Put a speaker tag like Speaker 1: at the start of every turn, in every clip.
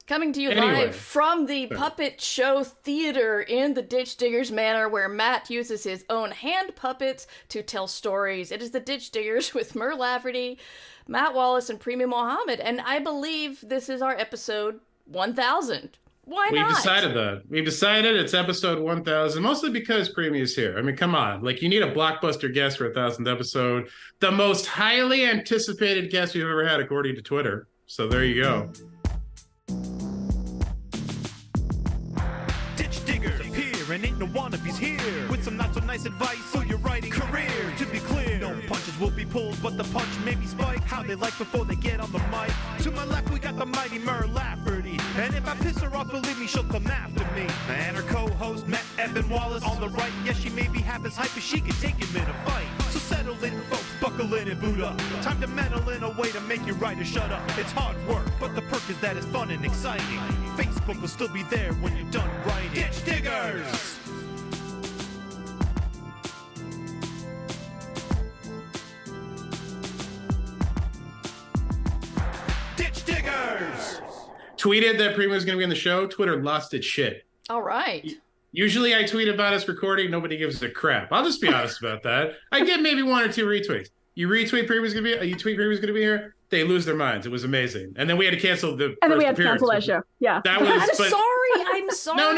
Speaker 1: Coming to you
Speaker 2: Anyway.
Speaker 1: live from the Puppet Show Theater in the Ditch Diggers Manor, where Matt uses his own hand puppets to tell stories. It is the Ditch Diggers with Mur Lafferty, Matt Wallace, and Premee Mohamed, and I believe this is our episode 1000. Why not?
Speaker 2: We've decided that. We've decided it's episode 1000, mostly because Premee is here. I mean, come on. Like, you need a blockbuster guest for 1000th episode. The most highly anticipated guest we've ever had, according to Twitter. So there you go.
Speaker 3: Ditch diggers appear and ain't no wannabes here with some not so nice advice for your writing career. To be clear, no punches will be pulled, but the punch may be spiked. How they like before they get on the mic. To my left, we got the mighty Mur Lafferty, and if I piss her off, believe me, she'll come after me. And her co-host Matt Evan Wallace on the right. Yes, she may be half as hype as she can take him in a fight. So settle in, folks, buckle in and boot up. Time to meddle in a way to make your writer shut up. It's hard work, but the perk is that it's fun and exciting. Facebook will still be there when you're done writing. Ditch diggers! Ditch diggers!
Speaker 2: Tweeted that Premee was going to be on the show. Twitter lost its shit.
Speaker 1: All right.
Speaker 2: Usually I tweet about us recording. Nobody gives a crap. I'll just be honest about that. I get maybe 1 or 2 retweets. You retweet Premee's going to be, you tweet Premee's going to be here. They lose their minds. It was amazing. And then we had to cancel the
Speaker 4: And then we
Speaker 2: first
Speaker 4: had to cancel that show. Yeah.
Speaker 2: That was,
Speaker 1: I'm sorry.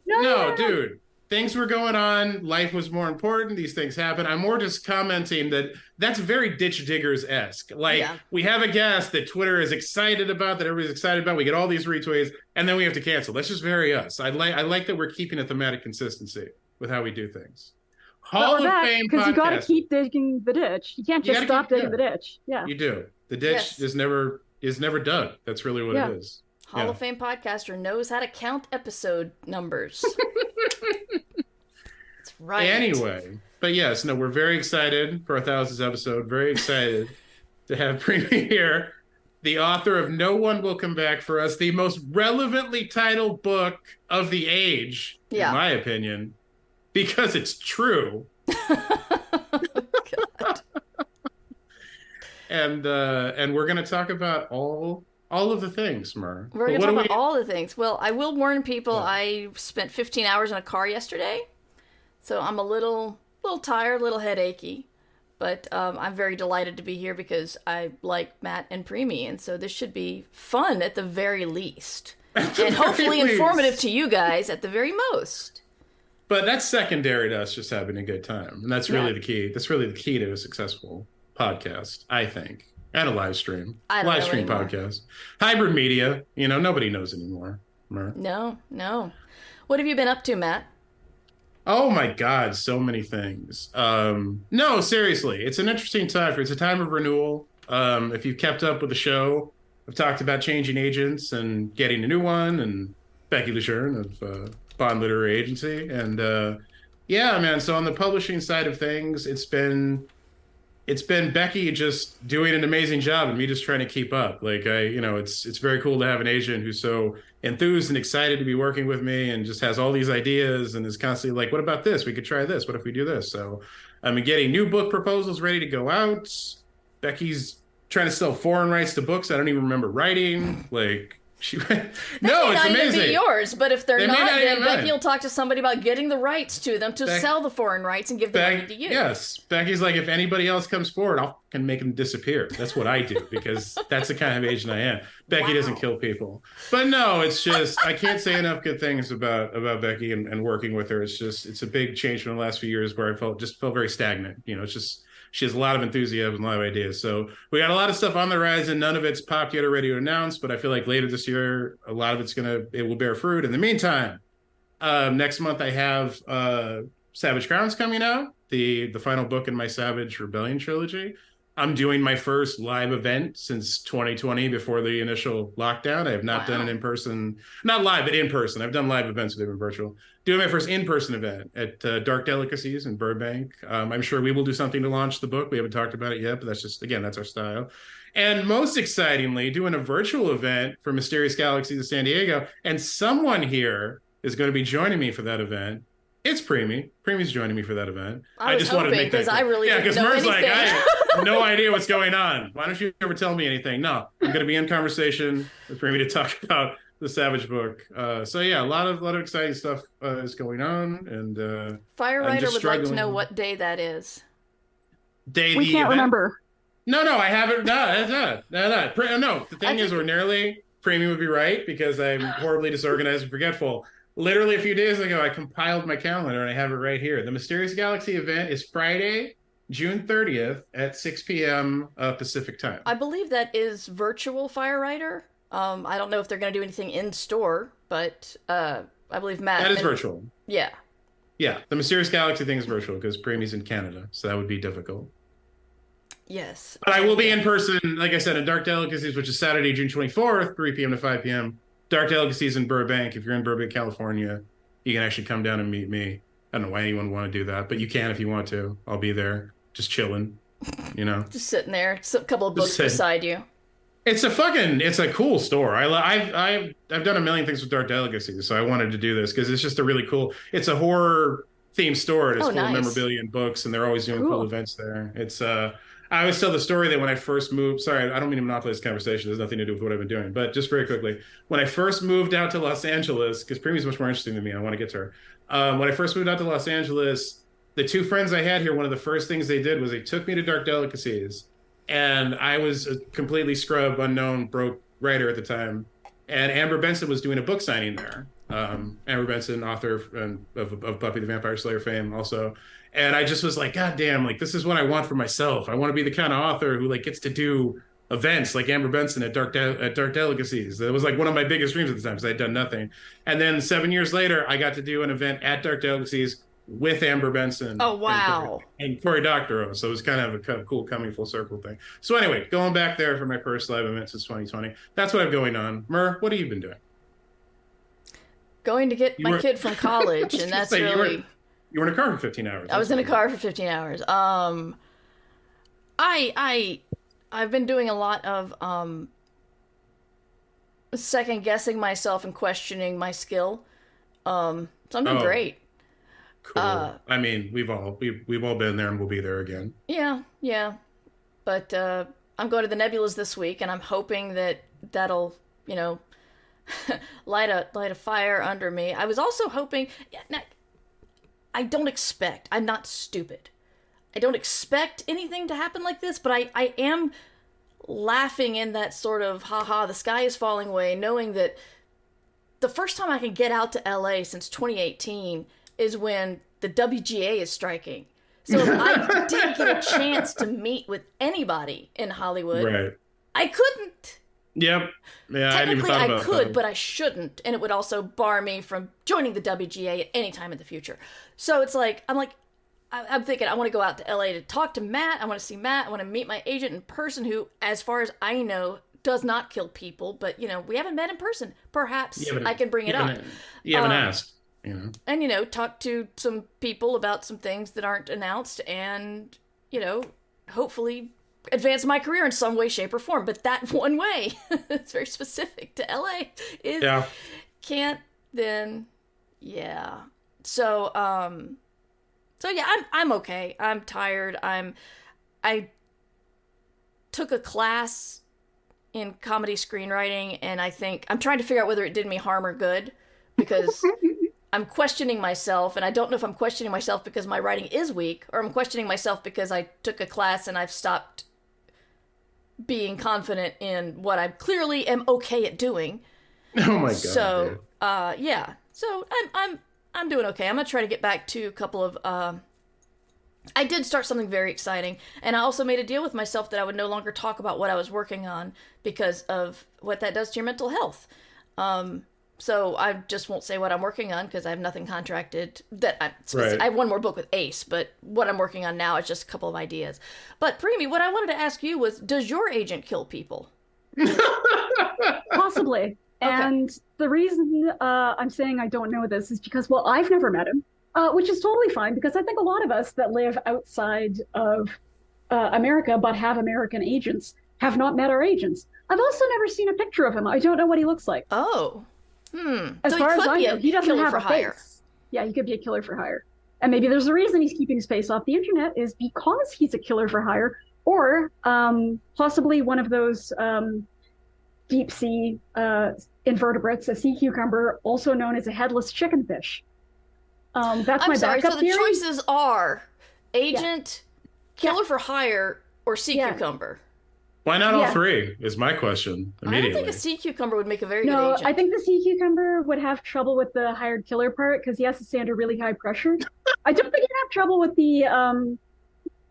Speaker 2: No, dude. Things were going on. Life was more important. These things happen. I'm more just commenting that that's very Ditch Diggers-esque. Like, we have a guest that Twitter is excited about, that everybody's excited about. We get all these retweets, and then we have to cancel. That's just very us. I like that we're keeping a thematic consistency with how we do things. Hall of Fame podcast.
Speaker 4: Because you got to keep digging the ditch. You can't just stop digging the ditch. Yeah.
Speaker 2: You do. The ditch is never dug. That's really what it is.
Speaker 1: Hall of Fame podcaster knows how to count episode numbers. That's right.
Speaker 2: Anyway, but yes, no, we're very excited for our 1000th episode. Very excited to have Premee here, the author of No One Will Come Back for Us, the most relevantly titled book of the age, in my opinion, because it's true. And we're going to talk about all of the things, Mur.
Speaker 1: We're going to talk about all the things. Well, I will warn people, I spent 15 hours in a car yesterday, so I'm a little tired, a little headachy, but I'm very delighted to be here because I like Matt and Premee, and so this should be fun at the very least. And hopefully informative to you guys at the very most.
Speaker 2: But that's secondary to us just having a good time, and that's really the key. That's really the key to a successful podcast, I think. And a live stream. Live stream podcast. Hybrid media. Nobody knows anymore. Mur.
Speaker 1: No. What have you been up to, Matt?
Speaker 2: Oh my God, so many things. No, seriously. It's an interesting time. It's a time of renewal. If you've kept up with the show, I've talked about changing agents and getting a new one, and Becky Lejeune of Bond Literary Agency. And man, so on the publishing side of things, it's been Becky just doing an amazing job and me just trying to keep up. Like, it's very cool to have an agent who's so enthused and excited to be working with me and just has all these ideas and is constantly like, what about this? We could try this. What if we do this? So I'm getting new book proposals ready to go out. Becky's trying to sell foreign rights to books I don't even remember writing. Like, it's amazing.
Speaker 1: Even be yours, but if they're not, then Becky will talk to somebody about getting the rights to them to sell the foreign rights and give the money to you.
Speaker 2: Yes, Becky's like, if anybody else comes forward, I can make them disappear. That's what I do because that's the kind of agent I am. Becky doesn't kill people, but no, it's just I can't say enough good things about Becky and working with her. It's a big change from the last few years where I felt very stagnant. It's just. She has a lot of enthusiasm, a lot of ideas. So we got a lot of stuff on the horizon. None of it's popped yet or ready to announce, but I feel like later this year, a lot of it will bear fruit. In the meantime, next month I have Savage Crowns coming out, the final book in my Savage Rebellion trilogy. I'm doing my first live event since 2020 before the initial lockdown. I have not done an in-person, not live, but in-person. I've done live events, but they've been virtual. Doing my first in-person event at Dark Delicacies in Burbank. I'm sure we will do something to launch the book. We haven't talked about it yet, but that's our style. And most excitingly, doing a virtual event for Mysterious Galaxies of San Diego. And someone here is going to be joining me for that event. It's Premee. Premee's joining me for that event.
Speaker 1: I just wanted to make that clear. I really didn't know
Speaker 2: Mur's
Speaker 1: anything.
Speaker 2: like, I have no idea what's going on. Why don't you ever tell me anything? No, I'm going to be in conversation with Premee to talk about the Savage book. So yeah, a lot of exciting stuff is going on, and
Speaker 1: Fire Rider would like to know
Speaker 2: struggling.
Speaker 1: what day that is.
Speaker 2: Day
Speaker 4: We
Speaker 2: the
Speaker 4: can't
Speaker 2: event.
Speaker 4: remember.
Speaker 2: No, I haven't. No. The
Speaker 1: I
Speaker 2: thing is,
Speaker 1: think
Speaker 2: ordinarily, Premee would be right because I'm horribly disorganized and forgetful. Literally a few days ago, I compiled my calendar and I have it right here. The Mysterious Galaxy event is Friday, June 30th at 6 p.m. Pacific time.
Speaker 1: I believe that is virtual Fire Rider. I don't know if they're going to do anything in store, but I believe Matt.
Speaker 2: That is virtual.
Speaker 1: Yeah.
Speaker 2: Yeah, the Mysterious Galaxy thing is virtual because Premee's in Canada, so that would be difficult.
Speaker 1: Yes.
Speaker 2: But I will be in person, like I said, in Dark Delicacies, which is Saturday, June 24th, 3 p.m. to 5 p.m. Dark Delicacies in Burbank. If you're in Burbank, California, you can actually come down and meet me. I don't know why anyone would want to do that, but you can if you want to. I'll be there, just chilling,
Speaker 1: Just sitting there, a couple of books
Speaker 2: sitting.
Speaker 1: beside you.
Speaker 2: It's a cool store. I've done a million things with Dark Delicacies, so I wanted to do this because it's just a really cool. It's a horror themed store. It's full of memorabilia and books, and they're always doing cool events there. It's I always tell the story that when I first moved. Sorry, I don't mean to monopolize this conversation. There's nothing to do with what I've been doing, but just very quickly, when I first moved out to Los Angeles, because Premie's much more interesting than me. I want to get to her. When I first moved out to Los Angeles, the two friends I had here, one of the first things they did was they took me to Dark Delicacies. And I was a completely scrub, unknown, broke writer at the time. And Amber Benson was doing a book signing there. Amber Benson, author of Buffy the Vampire Slayer fame also. And I just was like, God damn, like, this is what I want for myself. I want to be the kind of author who, like, gets to do events like Amber Benson at Dark Delicacies. That was, like, one of my biggest dreams at the time because I'd done nothing. And then 7 years later, I got to do an event at Dark Delicacies with Amber Benson.
Speaker 1: Oh, wow.
Speaker 2: And Cory Doctorow. So it was kind of a cool coming full circle thing. So anyway, going back there for my first live event since 2020. That's what I'm going on. Mer, what have you been doing?
Speaker 1: Going to get my kid from college, and that's really...
Speaker 2: You were in a car for 15 hours.
Speaker 1: I was in a car for 15 hours. I've been doing a lot of second guessing myself and questioning my skill. So I'm doing great.
Speaker 2: Cool. I mean, we've all been there, and we'll be there again.
Speaker 1: Yeah. But I'm going to the Nebulas this week, and I'm hoping that'll light a fire under me. I was also hoping. I'm not stupid. I don't expect anything to happen like this, but I am laughing in that sort of haha, the sky is falling way, knowing that the first time I can get out to LA since 2018 is when the WGA is striking. So if I did get a chance to meet with anybody in Hollywood,
Speaker 2: right.
Speaker 1: I couldn't.
Speaker 2: Yep. Yeah,
Speaker 1: Technically,
Speaker 2: I
Speaker 1: could,
Speaker 2: that.
Speaker 1: But I shouldn't, and it would also bar me from joining the WGA at any time in the future. So it's like I'm thinking I want to go out to LA to talk to Matt. I want to see Matt. I want to meet my agent in person, who, as far as I know, does not kill people. But we haven't met in person. Perhaps I can bring it up.
Speaker 2: You haven't asked.
Speaker 1: And talk to some people about some things that aren't announced, and hopefully advance my career in some way, shape, or form. But that one way, it's very specific to LA, is can't then, yeah. So yeah, I'm okay. I'm tired. I took a class in comedy screenwriting, and I think I'm trying to figure out whether it did me harm or good, because I'm questioning myself, and I don't know if I'm questioning myself because my writing is weak, or I'm questioning myself because I took a class and I've stopped being confident in what I clearly am okay at doing.
Speaker 2: Oh my god.
Speaker 1: So, yeah. So I'm doing okay. I'm gonna try to get back to a couple of. I did start something very exciting, and I also made a deal with myself that I would no longer talk about what I was working on because of what that does to your mental health. So I just won't say what I'm working on because I have nothing contracted. I have one more book with Ace, but what I'm working on now is just a couple of ideas. But Premee, what I wanted to ask you was, does your agent kill people?
Speaker 4: Possibly. Okay. And the reason I'm saying I don't know this is because, well, I've never met him, which is totally fine, because I think a lot of us that live outside of America but have American agents have not met our agents. I've also never seen a picture of him. I don't know what he looks like.
Speaker 1: Oh.
Speaker 4: As far as I know, he doesn't have a face. Yeah, he could be a killer for hire. And maybe there's a reason he's keeping his face off the internet is because he's a killer for hire, or possibly one of those deep sea invertebrates, a sea cucumber, also known as a headless chickenfish. That's
Speaker 1: I'm
Speaker 4: my
Speaker 1: sorry.
Speaker 4: backup
Speaker 1: So the
Speaker 4: theory.
Speaker 1: choices are agent, killer
Speaker 4: Yeah.
Speaker 1: for hire, or sea
Speaker 4: Yeah.
Speaker 1: cucumber.
Speaker 2: Why not all
Speaker 4: Yeah.
Speaker 2: three? Is my question
Speaker 1: I don't
Speaker 2: immediately.
Speaker 1: think a sea cucumber would make a very good
Speaker 4: No,
Speaker 1: agent.
Speaker 4: I think the sea cucumber would have trouble with the hired killer part because he has to stay under really high pressure. I don't think he'd have trouble with the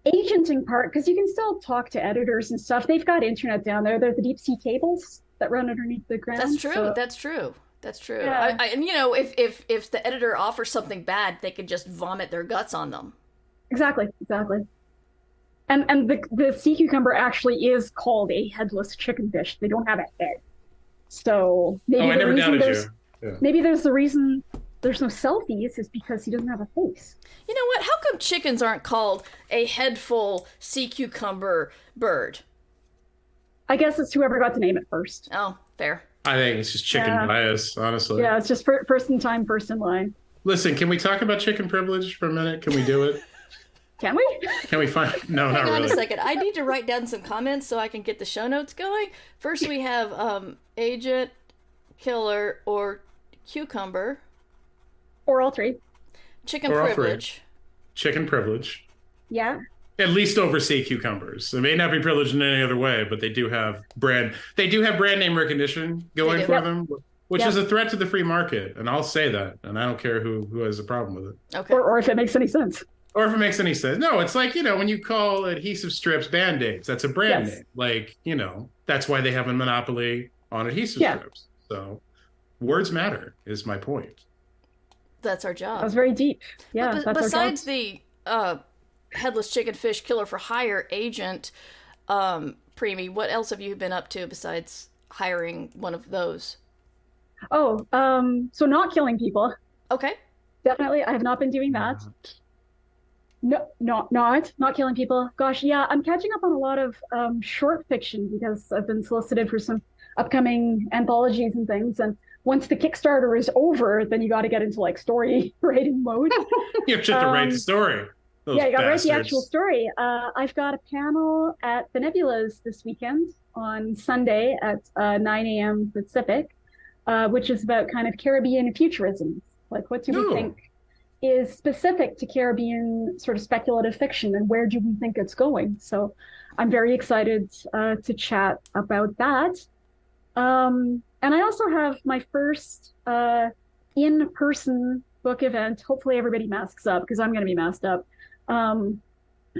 Speaker 4: agenting part because you can still talk to editors and stuff. They've got internet down there. They're the deep sea cables that run underneath the ground.
Speaker 1: That's true.
Speaker 4: So,
Speaker 1: That's true. That's true.
Speaker 4: Yeah.
Speaker 1: And you know, if the editor offers something bad, they could just vomit their guts on them.
Speaker 4: exactly. And the sea cucumber actually is called a headless chickenfish. They don't have a head. So maybe
Speaker 2: Oh, I
Speaker 4: the
Speaker 2: never
Speaker 4: reason
Speaker 2: doubted
Speaker 4: there's
Speaker 2: you. Yeah.
Speaker 4: maybe there's the reason there's no selfies is because he doesn't have a face.
Speaker 1: You know what? How come chickens aren't called a headful sea cucumber bird?
Speaker 4: I guess it's whoever got to name it first.
Speaker 1: Oh, fair.
Speaker 2: I think it's just chicken
Speaker 4: Yeah.
Speaker 2: bias, honestly.
Speaker 4: Yeah, it's just first in time, first in line.
Speaker 2: Listen, can we talk about chicken privilege for a minute? Can we do it?
Speaker 4: Can we?
Speaker 2: Can we find? No, not
Speaker 1: Hang on
Speaker 2: really.
Speaker 1: a second. I need to write down some comments so I can get the show notes going. First, we have agent, killer, or cucumber,
Speaker 4: Or all three.
Speaker 1: chicken
Speaker 2: Or all three.
Speaker 1: privilege.
Speaker 2: Chicken privilege.
Speaker 4: Yeah.
Speaker 2: At least over sea cucumbers. It may not be privileged in any other way, but they do have brand name recognition going
Speaker 1: They do.
Speaker 2: for
Speaker 4: Yep.
Speaker 2: them, which
Speaker 4: Yep.
Speaker 2: is a threat to the free market. And I'll say that. And I don't care who has a problem with it.
Speaker 1: Okay.
Speaker 4: Or if it makes any sense.
Speaker 2: Or if it makes any sense. No, it's like, when you call adhesive strips Band-Aids, that's a brand
Speaker 4: Yes.
Speaker 2: name. Like, that's why they have a monopoly on adhesive
Speaker 4: Yeah.
Speaker 2: strips. So words matter is my point.
Speaker 1: That's our
Speaker 4: That
Speaker 1: job.
Speaker 4: was very deep. Yeah.
Speaker 1: But
Speaker 4: that's
Speaker 1: besides
Speaker 4: our
Speaker 1: the headless chickenfish killer for hire agent, Premee, what else have you been up to besides hiring one of those?
Speaker 4: job. So not killing people.
Speaker 1: Okay.
Speaker 4: Definitely. I have not been doing that. No, not killing people. Gosh, yeah, I'm catching up on a lot of short fiction because I've been solicited for some upcoming anthologies and things. And once the Kickstarter is over, then you got to get into like story writing mode.
Speaker 2: You have to write the story. Those
Speaker 4: Yeah, you got to write the
Speaker 2: bastards.
Speaker 4: actual story. I've got a panel at the Nebulas this weekend on Sunday at 9 a.m. Pacific, which is about kind of Caribbean futurism. Like, what do we
Speaker 2: Ooh.
Speaker 4: think is specific to Caribbean sort of speculative fiction, and where do we think it's going? So I'm very excited to chat about that. And I also have my first in-person book event. Hopefully everybody masks up because I'm going to be masked up.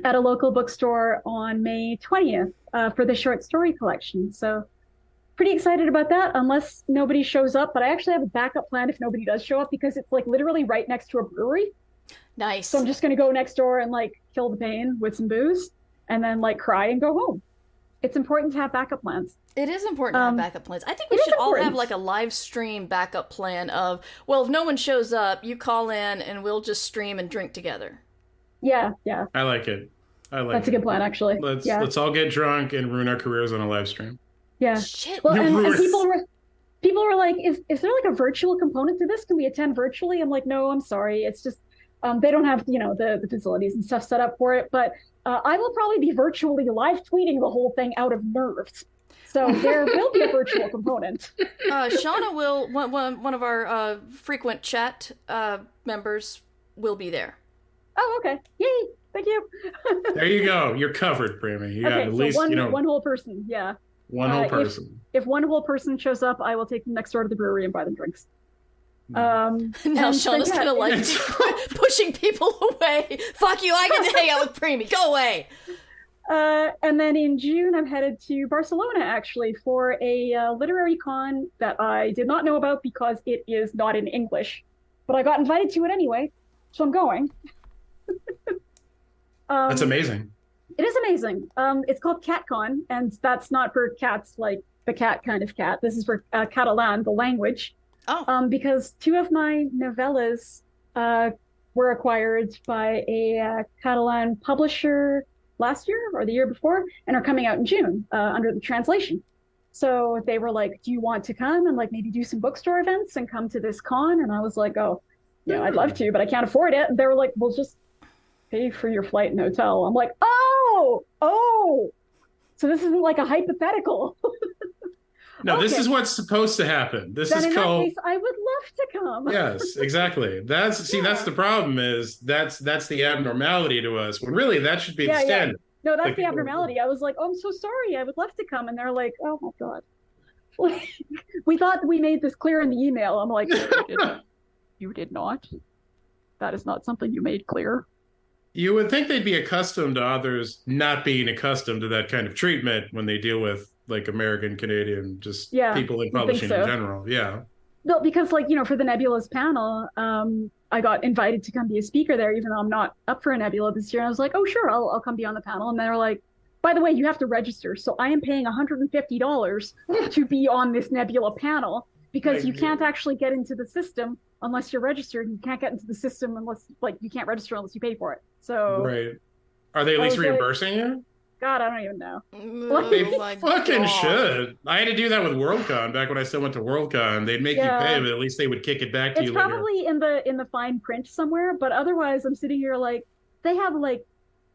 Speaker 4: At a local bookstore on May 20th for the short story collection. So pretty excited about that, unless nobody shows up. But I actually have a backup plan if nobody does show up because it's like literally right next to a brewery.
Speaker 1: Nice.
Speaker 4: So I'm just going to go next door and like kill the pain with some booze and then like cry and go home. It's important to have backup plans.
Speaker 1: It is important to have backup plans. I think we
Speaker 4: it is
Speaker 1: should all have
Speaker 4: important.
Speaker 1: like a live stream backup plan of, well, if no one shows up, you call in and we'll just stream and drink together.
Speaker 4: Yeah.
Speaker 2: I like it.
Speaker 4: That's a good plan, actually.
Speaker 2: Let's all get drunk and ruin our careers on a live stream.
Speaker 4: Yeah.
Speaker 1: Shit.
Speaker 4: Well,
Speaker 2: You
Speaker 4: and
Speaker 2: ruined-
Speaker 4: people were like, is there like a virtual component to this? Can we attend virtually? I'm like, no, I'm sorry. It's just they don't have the facilities and stuff set up for it. But I will probably be virtually live tweeting the whole thing out of nerves. So there will be a virtual component.
Speaker 1: Shauna will, one of our frequent chat members will be there.
Speaker 4: Oh, okay. Yay. Thank you.
Speaker 2: There you go. You're covered, Premee. You got
Speaker 4: Okay,
Speaker 2: at
Speaker 4: so
Speaker 2: least,
Speaker 4: one whole person. Yeah.
Speaker 2: one whole
Speaker 4: if-
Speaker 2: person.
Speaker 4: If one whole person shows up, I will take them next door to the brewery and buy them drinks.
Speaker 1: Now
Speaker 4: and so,
Speaker 1: Shauna's
Speaker 4: yeah,
Speaker 1: gonna like pushing people away. Fuck you! I get to hang out with Premee. Go away.
Speaker 4: And then in June, I'm headed to Barcelona actually for a literary con that I did not know about because it is not in English, but I got invited to it anyway, so I'm going.
Speaker 2: That's amazing.
Speaker 4: It is amazing. It's called CatCon, and that's not for cats like the cat kind of cat. This is for Catalan, the language.
Speaker 1: Oh.
Speaker 4: Because two of my novellas were acquired by a Catalan publisher last year or the year before and are coming out in June under the translation. So they were like, do you want to come and like maybe do some bookstore events and come to this con? And I was like, oh, yeah, I'd love to, but I can't afford it. And they were like, well, just pay for your flight and hotel. I'm like, oh, so this isn't like a hypothetical.
Speaker 2: No, this is what's supposed to happen. This
Speaker 4: then
Speaker 2: is
Speaker 4: in
Speaker 2: called.
Speaker 4: that case, I would love to come.
Speaker 2: Yes, exactly. That's the problem is that's the abnormality to us. When really that should be the standard.
Speaker 4: No, that's
Speaker 2: Like,
Speaker 4: the abnormality. I was like, oh, I'm so sorry. I would love to come. And they're like, oh my God. Like, we thought we made this clear in the email. I'm like, you did not. That is not something you made clear.
Speaker 2: You would think they'd be accustomed to others not being accustomed to that kind of treatment when they deal with like American, Canadian, just people in publishing in general. Yeah.
Speaker 4: No, because like, for the Nebulas panel, I got invited to come be a speaker there, even though I'm not up for a Nebula this year. And I was like, oh, sure, I'll come be on the panel. And they're like, by the way, you have to register. So I am paying $150 to be on this Nebula panel because you can't actually get into the system unless you're registered. You can't get into the system unless, like, you can't register unless you pay for it. So,
Speaker 2: right. Are they at least reimbursing you?
Speaker 4: God, I don't even know.
Speaker 2: They fucking should. I had to do that with Worldcon back when I still went to Worldcon. They'd make you pay, but at least they would kick it back to you later.
Speaker 4: It's probably in the fine print somewhere, but otherwise I'm sitting here like, they have like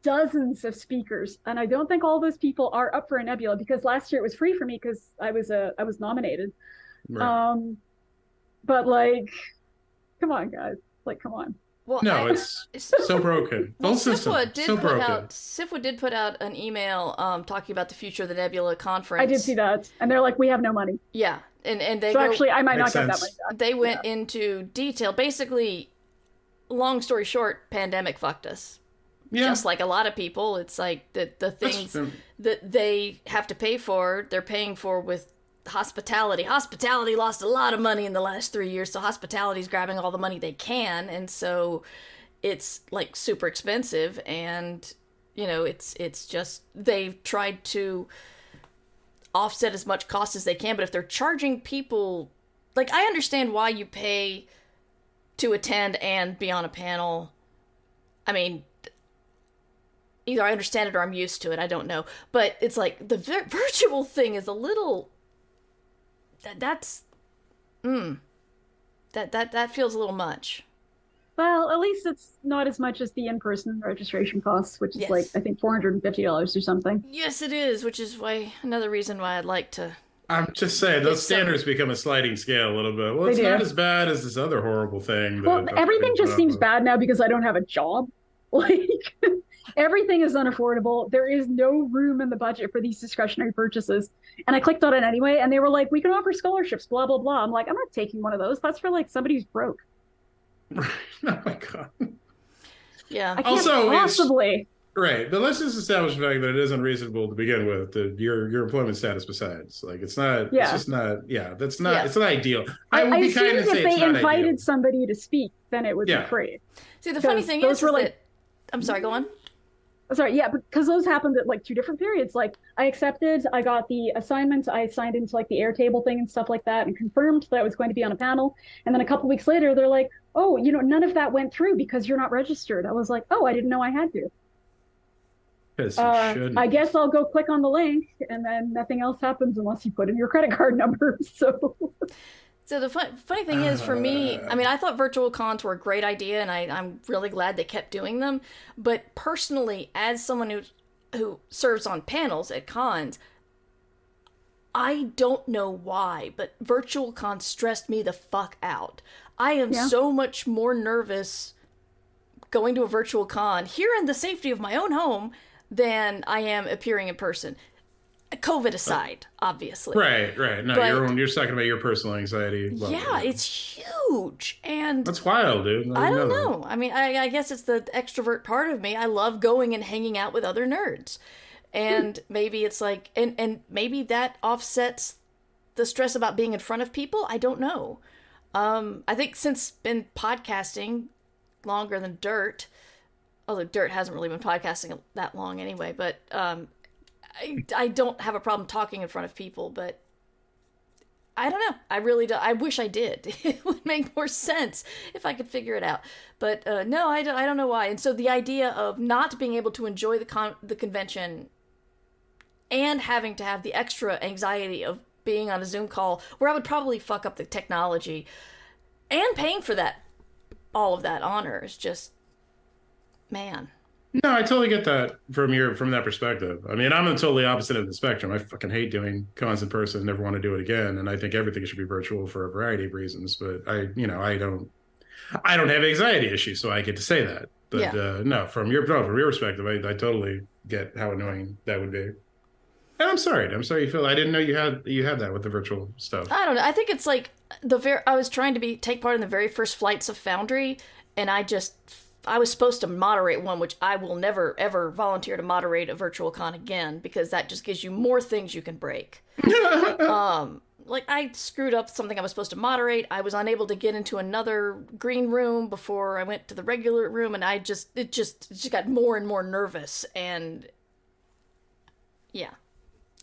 Speaker 4: dozens of speakers, and I don't think all those people are up for a Nebula because last year it was free for me because I was nominated. Right. But like, come on, guys. Like, come on.
Speaker 1: Well,
Speaker 2: no, it's so broken. Well,
Speaker 1: SIFWA did put out an email talking about the future of the Nebula conference.
Speaker 4: I did see that, and they're like, we have no money.
Speaker 1: Yeah, and they
Speaker 4: actually, I might not get that money back.
Speaker 1: They went into detail. Basically, long story short, pandemic fucked us. Yeah. Just like a lot of people, it's like the things that they have to pay for, they're paying for with hospitality. Hospitality lost a lot of money in the last 3 years, so hospitality's grabbing all the money they can, and so it's like super expensive, and it's just they've tried to offset as much cost as they can, but if they're charging people, like, I understand why you pay to attend and be on a panel. I mean, either I understand it or I'm used to it, I don't know, but it's like the virtual thing is a little that feels a little much.
Speaker 4: Well, at least it's not as much as the in-person registration costs, which is like, I think $450 or something.
Speaker 1: Yes, it is, which is another reason why I'd like to.
Speaker 2: I'm just saying, those standards become a sliding scale a little bit. Well, it's not as bad as this other horrible thing.
Speaker 4: Well, everything just seems bad now because I don't have a job. Like, everything is unaffordable. There is no room in the budget for these discretionary purchases. And I clicked on it anyway, and they were like, we can offer scholarships, blah, blah, blah. I'm like, I'm not taking one of those. That's for like somebody who's broke.
Speaker 2: Oh my God.
Speaker 1: Yeah.
Speaker 4: I can't possibly.
Speaker 2: Right. But let's just establish the fact that it is unreasonable to begin with, your employment status besides. Like, it's not, it's just not, that's not, it's not ideal. I would be kind of say
Speaker 4: if they invited somebody to speak, then it would be free.
Speaker 1: See, the funny thing is that, I'm sorry, go on.
Speaker 4: Sorry, yeah, because those happened at like two different periods. Like, I accepted, I got the assignment, I signed into like the Airtable thing and stuff like that, and confirmed that I was going to be on a panel. And then a couple weeks later, they're like, oh, none of that went through because you're not registered. I was like, oh, I didn't know I had to.
Speaker 2: Because you shouldn't.
Speaker 4: I guess I'll go click on the link, and then nothing else happens unless you put in your credit card number.
Speaker 1: So the funny thing is, for me, I mean, I thought virtual cons were a great idea, and I'm really glad they kept doing them. But personally, as someone who serves on panels at cons, I don't know why, but virtual cons stressed me the fuck out. I am so much more nervous going to a virtual con here in the safety of my own home than I am appearing in person. COVID aside, obviously.
Speaker 2: Right. No, you're talking about your personal anxiety.
Speaker 1: Yeah, it's huge. And
Speaker 2: that's wild, dude.
Speaker 1: I don't know. I mean, I guess it's the extrovert part of me. I love going and hanging out with other nerds. And maybe it's like, and maybe that offsets the stress about being in front of people. I don't know. I think since been podcasting longer than Dirt, although Dirt hasn't really been podcasting that long anyway, but I don't have a problem talking in front of people, but I don't know. I really don't. I wish I did. It would make more sense if I could figure it out. But no, I don't know why. And so the idea of not being able to enjoy the convention and having to have the extra anxiety of being on a Zoom call where I would probably fuck up the technology and paying for that, all of that honor is just, man.
Speaker 2: No, I totally get that from that perspective. I mean, I'm the totally opposite of the spectrum. I fucking hate doing cons in person, never want to do it again, and I think everything should be virtual for a variety of reasons. But I don't have anxiety issues, so I get to say that. But
Speaker 1: Yeah.
Speaker 2: no, from your perspective, I totally get how annoying that would be. And I'm sorry. I'm sorry you feel. I didn't know you had that with the virtual stuff.
Speaker 1: I don't know. I think it's like I was trying to take part in the very first flights of Foundry, and I was supposed to moderate one, which I will never ever volunteer to moderate a virtual con again, because that just gives you more things you can break. Like I screwed up something I was supposed to moderate. I was unable to get into another green room before I went to the regular room, and it just got more and more nervous. And yeah,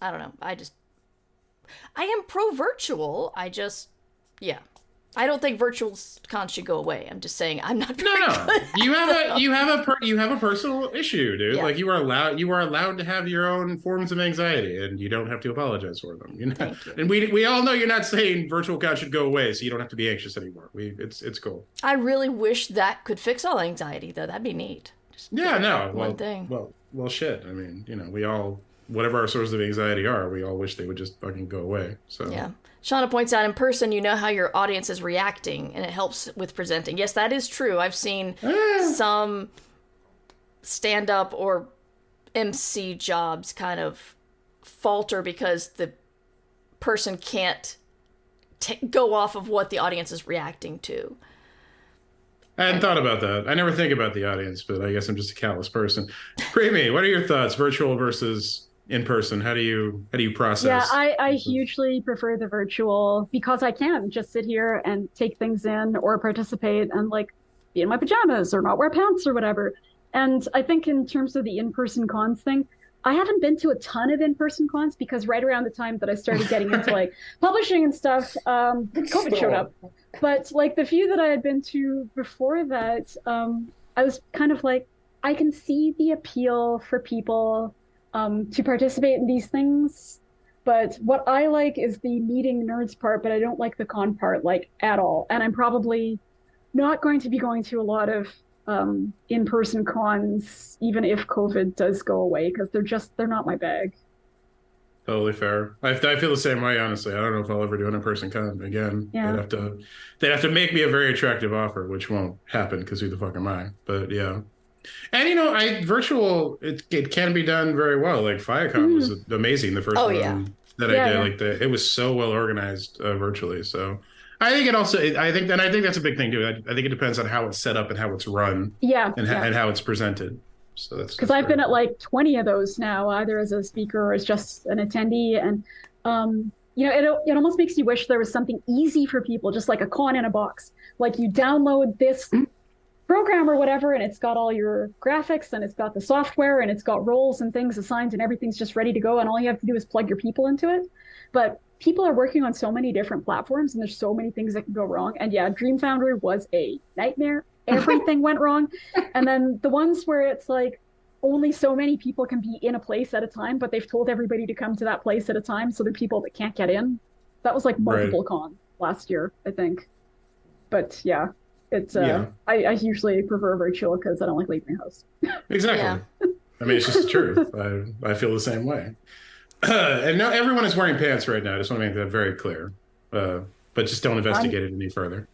Speaker 1: I don't know. I am pro virtual. Yeah. I don't think virtual cons should go away. I'm just saying I'm not very good.
Speaker 2: You have a personal issue, dude.
Speaker 1: Yeah.
Speaker 2: Like you are allowed to have your own forms of anxiety, and you don't have to apologize for them. You know?
Speaker 1: Thank you.
Speaker 2: And we all know you're not saying virtual cons should go away, so you don't have to be anxious anymore. It's cool.
Speaker 1: I really wish that could fix all anxiety, though. That'd be neat. Just
Speaker 2: Yeah, no.
Speaker 1: one thing.
Speaker 2: Well, shit. I mean, we all, whatever our sources of anxiety are, we all wish they would just fucking go away. So
Speaker 1: Yeah. Shauna points out, in person, you know how your audience is reacting, and it helps with presenting. Yes, that is true. I've seen some stand-up or MC jobs kind of falter because the person can't go off of what the audience is reacting to.
Speaker 2: I hadn't thought about that. I never think about the audience, but I guess I'm just a callous person. Premee, what are your thoughts? Virtual versus in person? How do you process?
Speaker 4: Yeah, I hugely prefer the virtual because I can just sit here and take things in or participate and like be in my pajamas or not wear pants or whatever. And I think in terms of the in-person cons thing, I haven't been to a ton of in-person cons because right around the time that I started getting into like publishing and stuff, COVID showed up. But like the few that I had been to before that, I was kind of like, I can see the appeal for people to participate in these things. But what I like is the meeting nerds part, but I don't like the con part like at all. And I'm probably not going to be going to a lot of in-person cons, even if COVID does go away, because they're not my bag.
Speaker 2: Totally fair. I feel the same way, honestly. I don't know if I'll ever do an in-person con again.
Speaker 4: Yeah.
Speaker 2: They'd have to make me a very attractive offer, which won't happen because who the fuck am I? But yeah. And virtual it can be done very well. Like Fiacon was amazing the first one that I did.
Speaker 4: Yeah.
Speaker 2: Like it was so well organized virtually. So I think I think that's a big thing too. I think it depends on how it's set up and how it's run.
Speaker 4: Yeah.
Speaker 2: And how it's presented. So that's
Speaker 4: because I've been at like 20 of those now, either as a speaker or as just an attendee. And, it almost makes you wish there was something easy for people, just like a con in a box. Like you download this program or whatever, and it's got all your graphics and it's got the software and it's got roles and things assigned and everything's just ready to go. And all you have to do is plug your people into it. But people are working on so many different platforms and there's so many things that can go wrong. And yeah, Dream Foundry was a nightmare. Everything went wrong. And then the ones where it's like only so many people can be in a place at a time, but they've told everybody to come to that place at a time. So there are people that can't get in. That was like multiple cons last year, I think. But yeah, it's I usually prefer virtual because I don't like leaving my house.
Speaker 2: Exactly. Yeah. I mean, it's just the truth. I feel the same way. And now everyone is wearing pants right now. I just want to make that very clear. But just don't investigate it any further.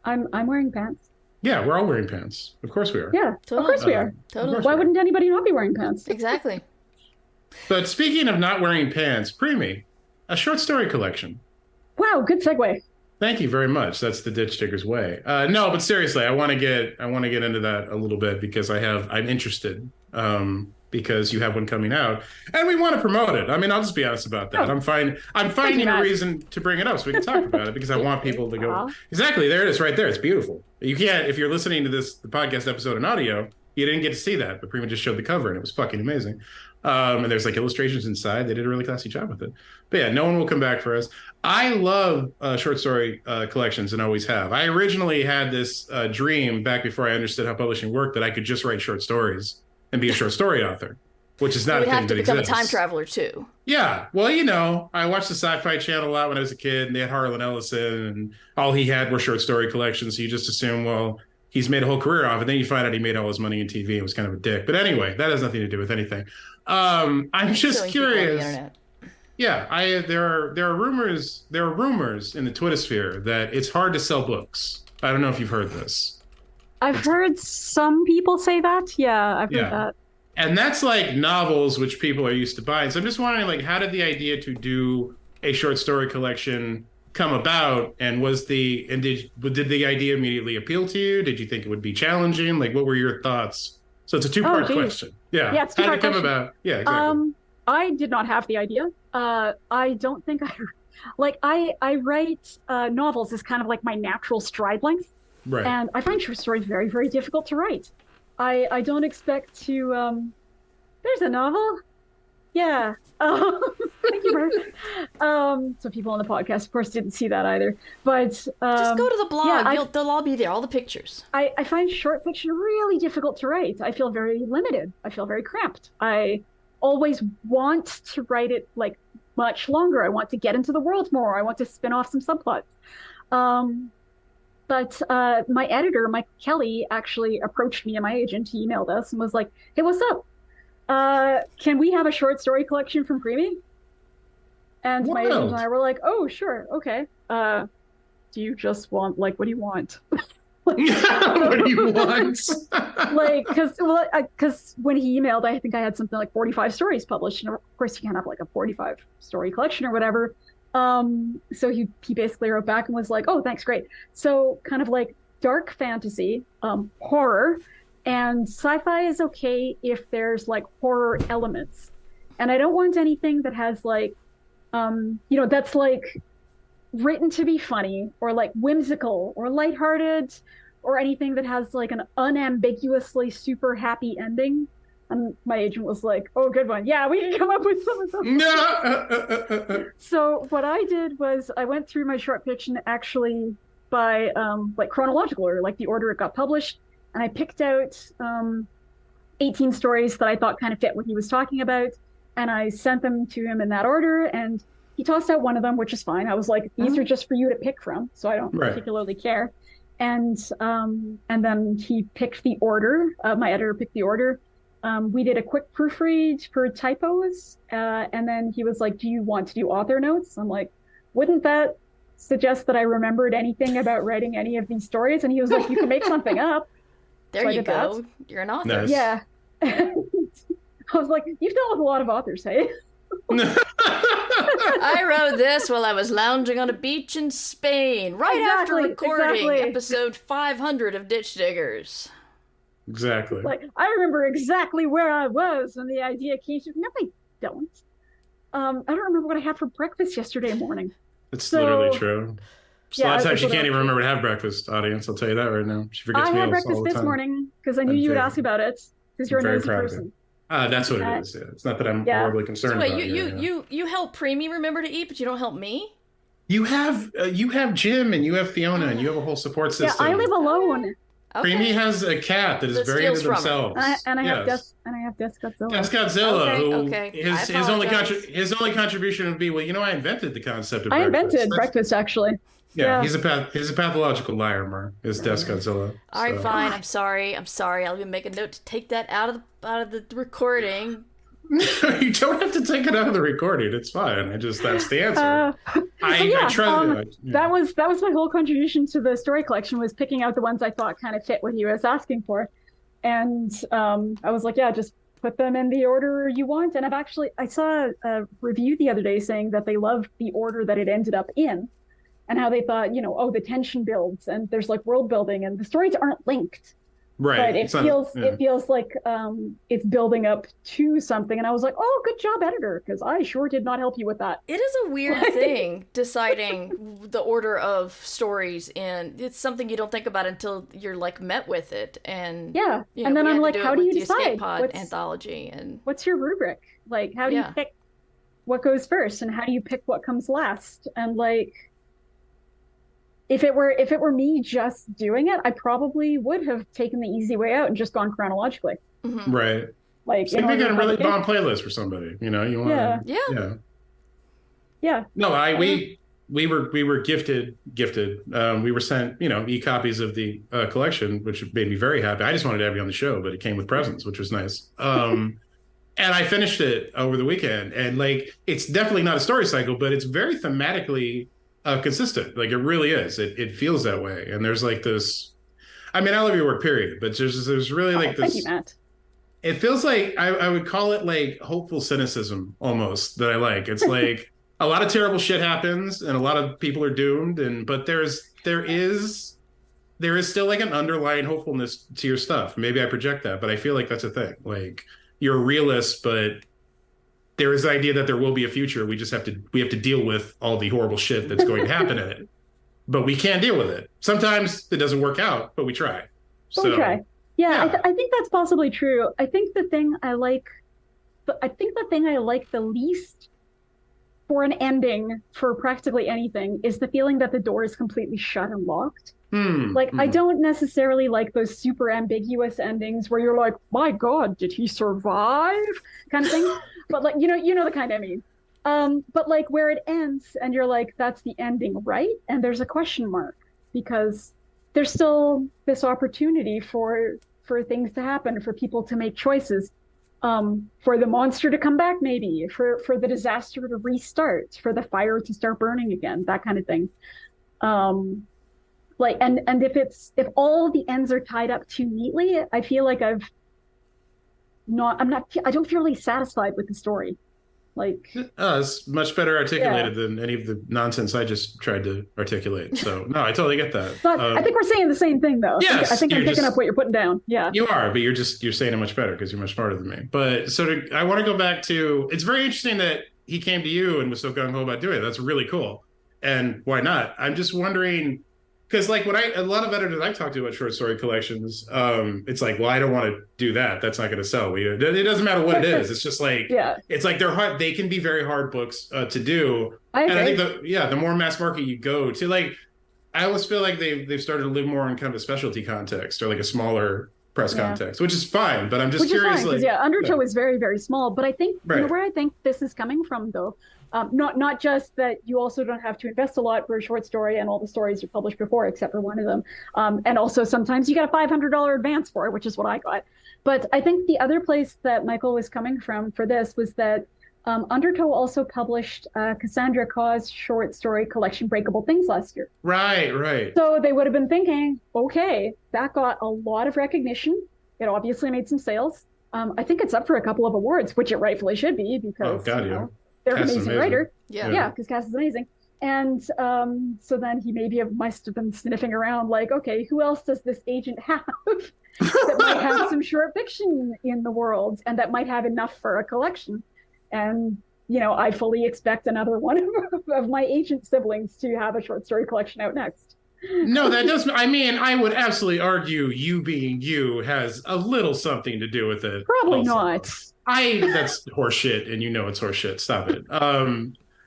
Speaker 4: I'm wearing pants.
Speaker 2: Yeah, we're all wearing pants. Of course we are.
Speaker 4: Yeah, totally. Of course we are.
Speaker 1: Totally.
Speaker 4: Why wouldn't anybody not be wearing pants?
Speaker 1: Exactly.
Speaker 2: But speaking of not wearing pants, Premee, a short story collection.
Speaker 4: Wow, good segue.
Speaker 2: Thank you very much. That's the ditch digger's way. No, but seriously, I want to get into that a little bit because I'm interested. Because you have one coming out and we want to promote it. I mean, I'll just be honest about that. I'm finding a reason to bring it up so we can talk about it because I want people to go. Exactly. There it is right there. It's beautiful. You can't, if you're listening to the podcast episode in audio, you didn't get to see that, but Premee just showed the cover and it was fucking amazing. And there's like illustrations inside. They did a really classy job with it. But yeah, no one will come back for us. I love short story collections and always have. I originally had this dream back before I understood how publishing worked that I could just write short stories and be a short story author, which is not a thing that exists.
Speaker 1: You have to become a time traveler too.
Speaker 2: Yeah. Well, I watched the Sci-Fi Channel a lot when I was a kid, and they had Harlan Ellison, and all he had were short story collections. So you just assume, well, he's made a whole career off, and then you find out he made all his money in TV and was kind of a dick. But anyway, that has nothing to do with anything. I'm just curious. Yeah, there are rumors in the Twitter sphere that it's hard to sell books. I don't know if you've heard this.
Speaker 4: I've heard some people say that. Yeah, I've heard that.
Speaker 2: And that's like novels, which people are used to buying. So I'm just wondering, like, how did the idea to do a short story collection come about? And did the idea immediately appeal to you? Did you think it would be challenging? Like, what were your thoughts? So it's a two-part question. Yeah,
Speaker 4: it's two-part
Speaker 2: how did it come about? Yeah, exactly.
Speaker 4: I did not have the idea. I don't think I write novels as kind of like my natural stride length.
Speaker 2: Right.
Speaker 4: And I find short stories very, very difficult to write. I don't expect to. There's a novel. Yeah. Thank you, Bert. So people on the podcast, of course, didn't see that either. But just
Speaker 1: go to the blog. Yeah, they'll all be there. All the pictures.
Speaker 4: I find short fiction really difficult to write. I feel very limited. I feel very cramped. I always want to write it like much longer. I want to get into the world more. I want to spin off some subplots. But my editor, Mike Kelly, actually approached me and my agent. He emailed us and was like, "Hey, what's up? Can we have a short story collection from Premee?" And my agent and I were like, "Oh, sure, okay. Do you just want, like, what do you want?"
Speaker 2: What do you want?
Speaker 4: Like, because when he emailed, I think I had something like 45 stories published, and of course you can't have like a 45 story collection or whatever. So he basically wrote back and was like, "Oh, thanks, great." So kind of like dark fantasy, horror, and sci-fi is okay if there's like horror elements, and I don't want anything that has like, that's like written to be funny or like whimsical or lighthearted or anything that has like an unambiguously super happy ending. And my agent was like, "Oh, good one. Yeah, we can come up with some of them."
Speaker 2: No.
Speaker 4: So what I did was I went through my short fiction actually by like chronological order, like the order it got published. And I picked out 18 stories that I thought kind of fit what he was talking about. And I sent them to him in that order. And he tossed out one of them, which is fine. I was like, "These are just for you to pick from, so I don't particularly care." And then he picked the order. My editor picked the order. We did a quick proofread for typos, and then he was like, "Do you want to do author notes?" I'm like, "Wouldn't that suggest that I remembered anything about writing any of these stories?" And he was like, "You can make something up."
Speaker 1: There you go. You're an author.
Speaker 2: Nice.
Speaker 4: Yeah. I was like, "You've dealt with a lot of authors, hey?"
Speaker 1: I wrote this while I was lounging on a beach in Spain, after recording episode 500 of Ditch Diggers.
Speaker 2: Exactly.
Speaker 4: Like, I remember exactly where I was when the idea came to me. No, I don't. I don't remember what I had for breakfast yesterday morning.
Speaker 2: It's literally true. Lots of times she can't even remember to have breakfast, audience. I'll tell you that right now. She forgets meals all the time. I had breakfast this morning because I knew you would ask about it because you're a nosy person. That's what it is. Yeah. It's not that I'm horribly concerned about
Speaker 1: it. You help Premee remember to eat, but you don't help me?
Speaker 2: You have Jim and you have Fiona and you have a whole support system.
Speaker 4: Yeah, I live alone.
Speaker 1: Okay.
Speaker 2: Premee has a cat that is very into themselves.
Speaker 4: And I have Death Godzilla.
Speaker 2: That's Godzilla. His only contribution would be, well, I invented the concept of breakfast.
Speaker 4: I invented breakfast, actually.
Speaker 2: Yeah, he's a pathological liar, Mar. Is Death Godzilla.
Speaker 1: All right, fine. I'm sorry. I'll even make a note to take that out of the recording.
Speaker 2: You don't have to take it out of the recording. It's fine. That's the answer. I try.
Speaker 4: That was my whole contribution to the story collection, was picking out the ones I thought kind of fit what he was asking for, and I was like, yeah, just put them in the order you want. And I saw a review the other day saying that they loved the order that it ended up in, and how they thought, the tension builds and there's like world building and the stories aren't linked.
Speaker 2: Right.
Speaker 4: But it feels like it's building up to something. And I was like, "Oh, good job, editor," because I sure did not help you with that.
Speaker 1: It is a weird thing, deciding the order of stories, and it's something you don't think about until you're like met with it. And
Speaker 4: and then I'm like, how do you decide?
Speaker 1: The Escape Pod anthology, and
Speaker 4: what's your rubric? Like, how do you pick what goes first, and how do you pick what comes last? And like, if it were me just doing it, I probably would have taken the easy way out and just gone chronologically.
Speaker 2: Mm-hmm. Right.
Speaker 4: Like,
Speaker 2: so maybe a really bomb playlist for somebody. You want.
Speaker 1: Yeah.
Speaker 2: No, we were gifted. We were sent, e-copies of the collection, which made me very happy. I just wanted to have you on the show, but it came with presents, which was nice. And I finished it over the weekend, and like, it's definitely not a story cycle, but it's very thematically consistent. Like, it really is. It feels that way. And there's like this. I mean, I love your work, period. But there's really like this.
Speaker 4: Thank you, Matt.
Speaker 2: It feels like I would call it like hopeful cynicism almost that I like. It's like a lot of terrible shit happens and a lot of people are doomed, but there is still like an underlying hopefulness to your stuff. Maybe I project that, but I feel like that's a thing. Like, you're a realist, but there is the idea that there will be a future. We have to deal with all the horrible shit that's going to happen in it. But we can't deal with it. Sometimes it doesn't work out, but we try.
Speaker 4: We try. Yeah. I think that's possibly true. I think the thing I like the least for an ending for practically anything is the feeling that the door is completely shut and locked. I don't necessarily like those super ambiguous endings where you're like, my God, did he survive? Kind of thing. But like, you know the kind I mean. But like where it ends and you're like, that's the ending, right? And there's a question mark because there's still this opportunity for things to happen, for people to make choices, for the monster to come back, maybe, for the disaster to restart, for the fire to start burning again, that kind of thing. And if all the ends are tied up too neatly, I feel like I don't feel really satisfied with the story. Like,
Speaker 2: it's much better articulated than any of the nonsense I just tried to articulate. So no, I totally get that.
Speaker 4: But I think we're saying the same thing, though.
Speaker 2: Yes,
Speaker 4: I think I'm picking up what you're putting down. Yeah,
Speaker 2: you are, but you're saying it much better because you're much smarter than me. But I want to go back to. It's very interesting that he came to you and was so gung ho about doing it. That's really cool. And why not? I'm just wondering. Because like a lot of editors I've talked to about short story collections, it's like, well, I don't want to do that. That's not going to sell. It doesn't matter what it is. It's just like, it's like they're hard. They can be very hard books to do. I think the more mass market you go to, like, I always feel like they've started to live more in kind of a specialty context or like a smaller press context, which is fine. But I'm just curious.
Speaker 4: Undertow is very, very small. But I think where I think this is coming from, though. Not just that you also don't have to invest a lot for a short story and all the stories you published before, except for one of them. And also sometimes you get a $500 advance for it, which is what I got. But I think the other place that Michael was coming from for this was that Undertow also published Cassandra Kaw's short story collection, Breakable Things, last year.
Speaker 2: Right.
Speaker 4: So they would have been thinking, okay, that got a lot of recognition. It obviously made some sales. I think it's up for a couple of awards, which it rightfully should be because they're an amazing writer. Yeah, because Cass is amazing. And so then he must have been sniffing around like, okay, who else does this agent have that might have some short fiction in the world and that might have enough for a collection? And, I fully expect another one of my agent siblings to have a short story collection out next.
Speaker 2: No, that doesn't. I mean, I would absolutely argue you being you has a little something to do with it.
Speaker 4: Probably also. Not.
Speaker 2: That's horseshit, and it's horseshit. Stop it.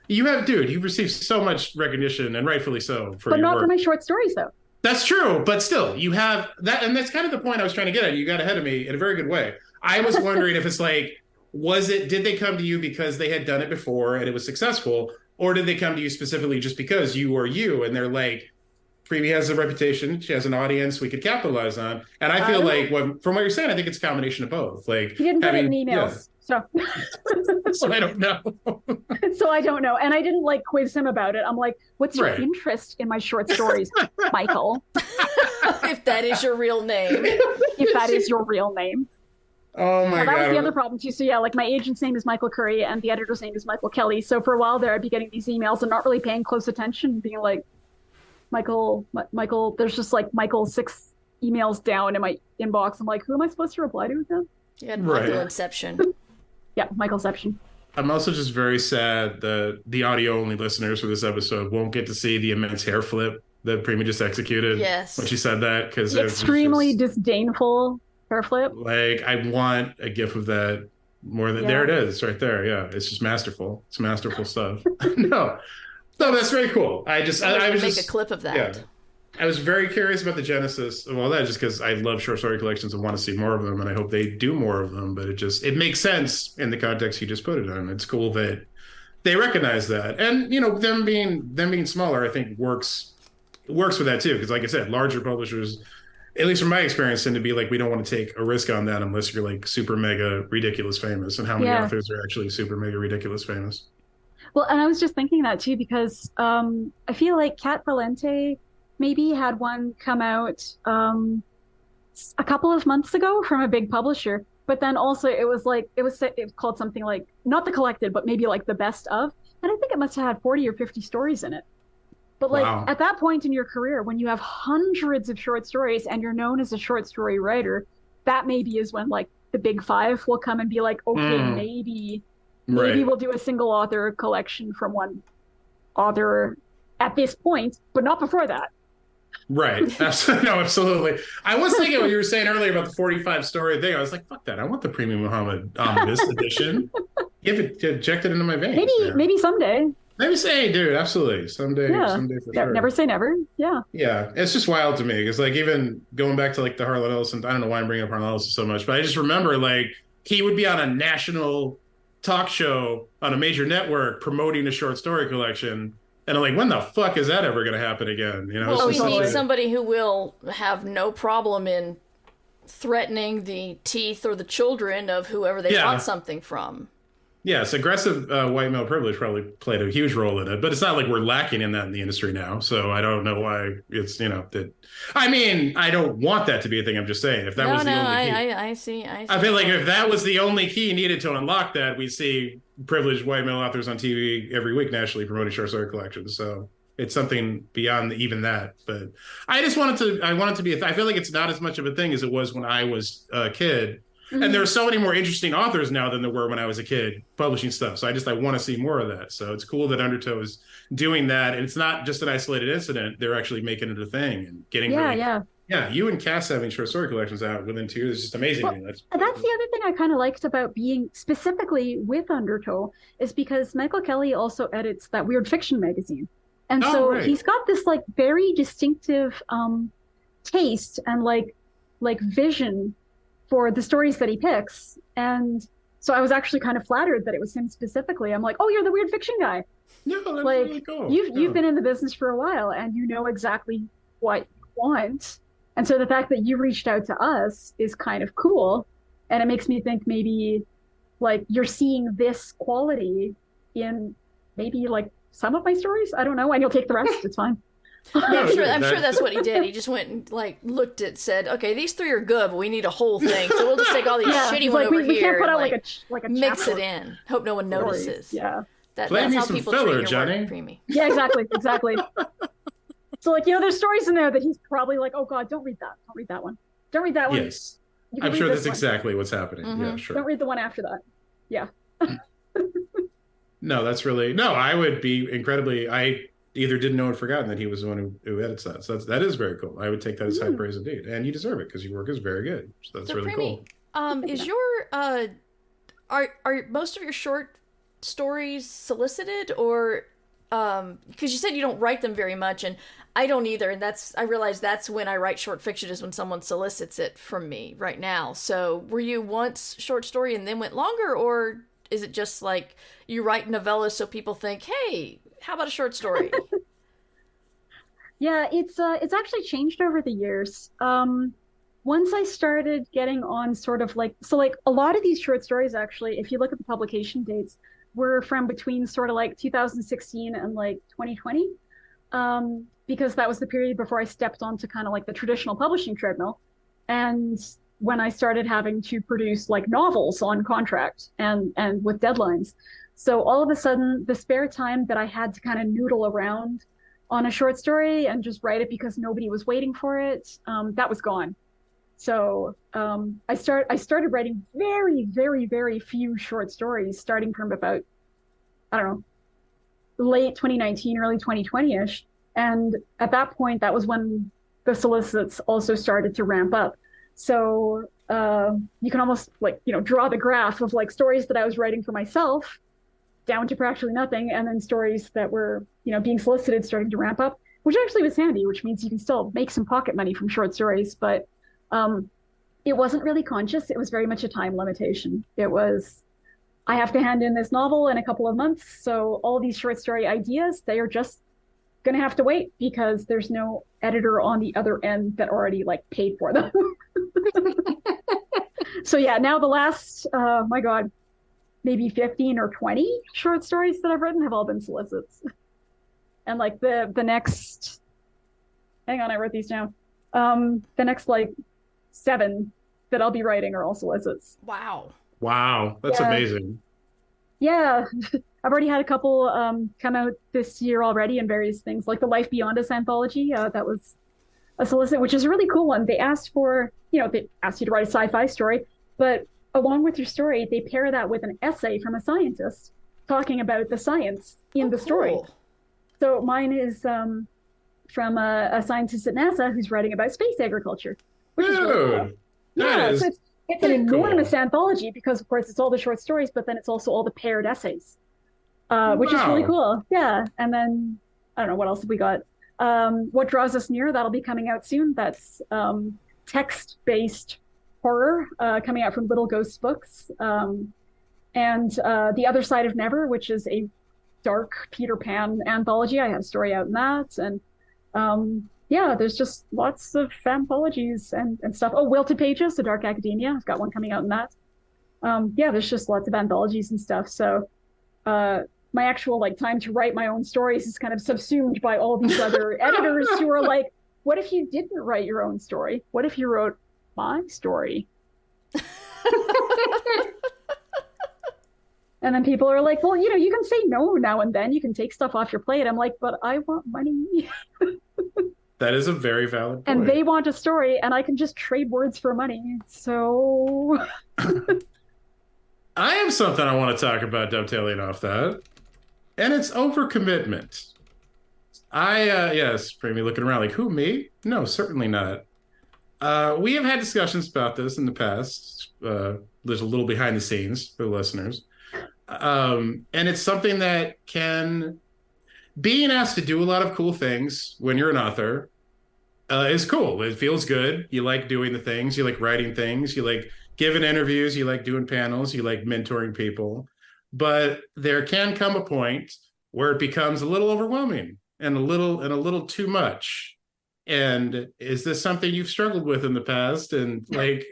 Speaker 2: You've received so much recognition, and rightfully so,
Speaker 4: but not for my short stories, though.
Speaker 2: That's true, but still, you have that, and that's kind of the point I was trying to get at. You got ahead of me in a very good way. I was wondering if it's like, did they come to you because they had done it before and it was successful, or did they come to you specifically just because you are you, and they're like, Premee has a reputation. She has an audience we could capitalize on. And I feel like, from what you're saying, I think it's a combination of both. Like,
Speaker 4: he didn't put it in emails, so.
Speaker 2: So I don't know.
Speaker 4: And I didn't quiz him about it. I'm like, what's your interest in my short stories, Michael?
Speaker 1: If that is your real name.
Speaker 4: If that is your real name.
Speaker 2: Oh my God.
Speaker 4: That was the other problem too. So my agent's name is Michael Curry and the editor's name is Michael Kelly. So for a while there, I'd be getting these emails and not really paying close attention, being like, Michael, there's just Michael 6 emails down in my inbox. I'm like, who am I supposed to reply to again?
Speaker 1: Yeah, Michael Inception.
Speaker 4: Yeah, Michaelception.
Speaker 2: I'm also just very sad that the audio-only listeners for this episode won't get to see the immense hair flip that Premee just executed.
Speaker 1: Yes.
Speaker 2: When she said that, because
Speaker 4: extremely disdainful hair flip.
Speaker 2: Like, I want a GIF of that more than there it is, right there. Yeah, it's just masterful. It's masterful stuff. No, that's very cool. I was
Speaker 1: make a clip of that.
Speaker 2: Yeah, I was very curious about the genesis of all that, just because I love short story collections and want to see more of them, and I hope they do more of them. But it makes sense in the context you just put it in. It's cool that they recognize that, and them being smaller, I think works with that too. Because like I said, larger publishers, at least from my experience, tend to be like, we don't want to take a risk on that unless you're like super mega ridiculous famous. And how many authors are actually super mega ridiculous famous?
Speaker 4: Well, and I was just thinking that too because I feel like Cat Valente maybe had one come out a couple of months ago from a big publisher, but then also it was called something like not the collected, but maybe like the best of, and I think it must have had 40 or 50 stories in it. But like at that point in your career, when you have hundreds of short stories and you're known as a short story writer, that maybe is when like the big five will come and be like, okay, maybe we'll do a single author collection from one author at this point, but not before that.
Speaker 2: Right. No, absolutely. I was thinking what you were saying earlier about the 45 story thing. I was like, fuck that. I want the Premee Mohamed omnibus edition. Inject it into my veins.
Speaker 4: Maybe someday.
Speaker 2: Maybe say, dude, absolutely. Someday for sure.
Speaker 4: Never say never. Yeah.
Speaker 2: Yeah. It's just wild to me. Because like even going back to like the Harlan Ellison, I don't know why I'm bringing up Harlan Ellison so much, but I just remember like he would be on a national talk show on a major network promoting a short story collection. And I'm like, when the fuck is that ever going to happen again?
Speaker 1: Well, we need somebody who will have no problem in threatening the teeth or the children of whoever they want something from.
Speaker 2: Yes, aggressive white male privilege probably played a huge role in it, but it's not like we're lacking in that in the industry now. So I don't know why it's, that. I mean, I don't want that to be a thing. I'm just saying, if that was the only key.
Speaker 1: I see.
Speaker 2: I feel like if that was the only key needed to unlock that, we'd see privileged white male authors on TV every week nationally promoting short story collections. So it's something beyond even that. But I want it to be I feel like it's not as much of a thing as it was when I was a kid. And there are so many more interesting authors now than there were when I was a kid publishing stuff. So I want to see more of that. So it's cool that Undertow is doing that. And it's not just an isolated incident. They're actually making it a thing and getting Yeah, you and Cass having short story collections out within 2 years is just amazing.
Speaker 4: Well, that's the other thing I kind of liked about being specifically with Undertow is because Michael Kelly also edits that Weird Fiction magazine. And he's got this like very distinctive taste and like vision for the stories that he picks. And so I was actually kind of flattered that it was him specifically. I'm like, oh, you're the Weird Fiction guy.
Speaker 2: Yeah, that's
Speaker 4: like,
Speaker 2: really cool.
Speaker 4: You've been in the business for a while and you know exactly what you want. And so the fact that you reached out to us is kind of cool. And it makes me think maybe like you're seeing this quality in maybe like some of my stories. I don't know. And you'll take the rest. It's fine.
Speaker 1: I'm sure that's what he did. He just went and like looked at, said, okay, these 3 are good, but we need a whole thing. So we'll just take all these shitty ones over
Speaker 4: we
Speaker 1: here
Speaker 4: can't put out
Speaker 1: and
Speaker 4: like a
Speaker 1: mix
Speaker 4: chapter.
Speaker 1: it in. Hope no one notices.
Speaker 4: Yeah.
Speaker 1: That's
Speaker 2: me
Speaker 1: how
Speaker 2: some
Speaker 1: people
Speaker 2: filler,
Speaker 1: treat your
Speaker 2: Johnny.
Speaker 1: work, Premee.
Speaker 4: Yeah, exactly. So like, there's stories in there that he's probably like, oh God, don't read that. Don't read that one. Don't read that one.
Speaker 2: Yes. I'm sure that's exactly what's happening. Mm-hmm. Yeah, sure.
Speaker 4: Don't read the one after that. Yeah.
Speaker 2: No, that's really, I would be incredibly, I either didn't know and forgotten that he was the one who edits that. So that is very cool. I would take that as high praise indeed. And you deserve it because your work is very good. So that's really
Speaker 1: Premee,
Speaker 2: cool.
Speaker 1: Is your, are most of your short stories solicited or, because you said you don't write them very much and I don't either. And I realize that's when I write short fiction is when someone solicits it from me right now. So were you once short story and then went longer, or is it just like you write novellas so people think, hey, how about a short story?
Speaker 4: Yeah, it's actually changed over the years. Once I started getting on sort of like a lot of these short stories actually, if you look at the publication dates, were from between sort of like 2016 and like 2020, because that was the period before I stepped onto kind of like the traditional publishing treadmill. And when I started having to produce like novels on contract and with deadlines. So all of a sudden, the spare time that I had to kind of noodle around on a short story and just write it because nobody was waiting for it, that was gone. So I started writing very, very, very few short stories starting from about, I don't know, late 2019, early 2020-ish. And at that point, that was when the solicits also started to ramp up. So you can almost draw the graph of like stories that I was writing for myself down to practically nothing, and then stories that were, being solicited starting to ramp up, which actually was handy, which means you can still make some pocket money from short stories, but it wasn't really conscious. It was very much a time limitation. It was, I have to hand in this novel in a couple of months. So all these short story ideas, they are just going to have to wait because there's no editor on the other end that already like paid for them. So yeah, now the last, my God, maybe 15 or 20 short stories that I've written have all been solicits. And like the next, hang on, I wrote these down. The next like 7 that I'll be writing are all solicits.
Speaker 1: Wow.
Speaker 2: Wow, that's amazing.
Speaker 4: Yeah, I've already had a couple come out this year already in various things, like the Life Beyond Us anthology. That was a solicit, which is a really cool one. They asked for, they asked you to write a sci-fi story, but along with your story, they pair that with an essay from a scientist talking about the science in the story. So mine is from a scientist at NASA who's writing about space agriculture, which is really cool. Yeah, so it's an enormous anthology because, of course, it's all the short stories, but then it's also all the paired essays, which is really cool. Yeah, and then I don't know what else have we got. What Draws Us Near, that'll be coming out soon. That's text-based horror coming out from Little Ghost Books, and The Other Side of Never, which is a dark Peter Pan anthology. I had a story out in that, and yeah, there's just lots of anthologies and stuff. Oh, Wilted Pages, The Dark Academia. I've got one coming out in that. Yeah, there's just lots of anthologies and stuff. So my actual like time to write my own stories is kind of subsumed by all these other editors who are like, what if you didn't write your own story? What if you wrote my story? And then people are like, well, you can say no now and then. You can take stuff off your plate. I'm like, but I want money.
Speaker 2: That is a very valid point.
Speaker 4: And they want a story, and I can just trade words for money. So
Speaker 2: I have something I want to talk about dovetailing off that, and it's overcommitment. Yes, Premee looking around like, who, me? No, certainly not. We have had discussions about this in the past. There's a little behind the scenes for the listeners. And it's something that being asked to do a lot of cool things when you're an author is cool. It feels good. You like doing the things. You like writing things. You like giving interviews. You like doing panels. You like mentoring people. But there can come a point where it becomes a little overwhelming and a little too much. And is this something you've struggled with in the past? And like,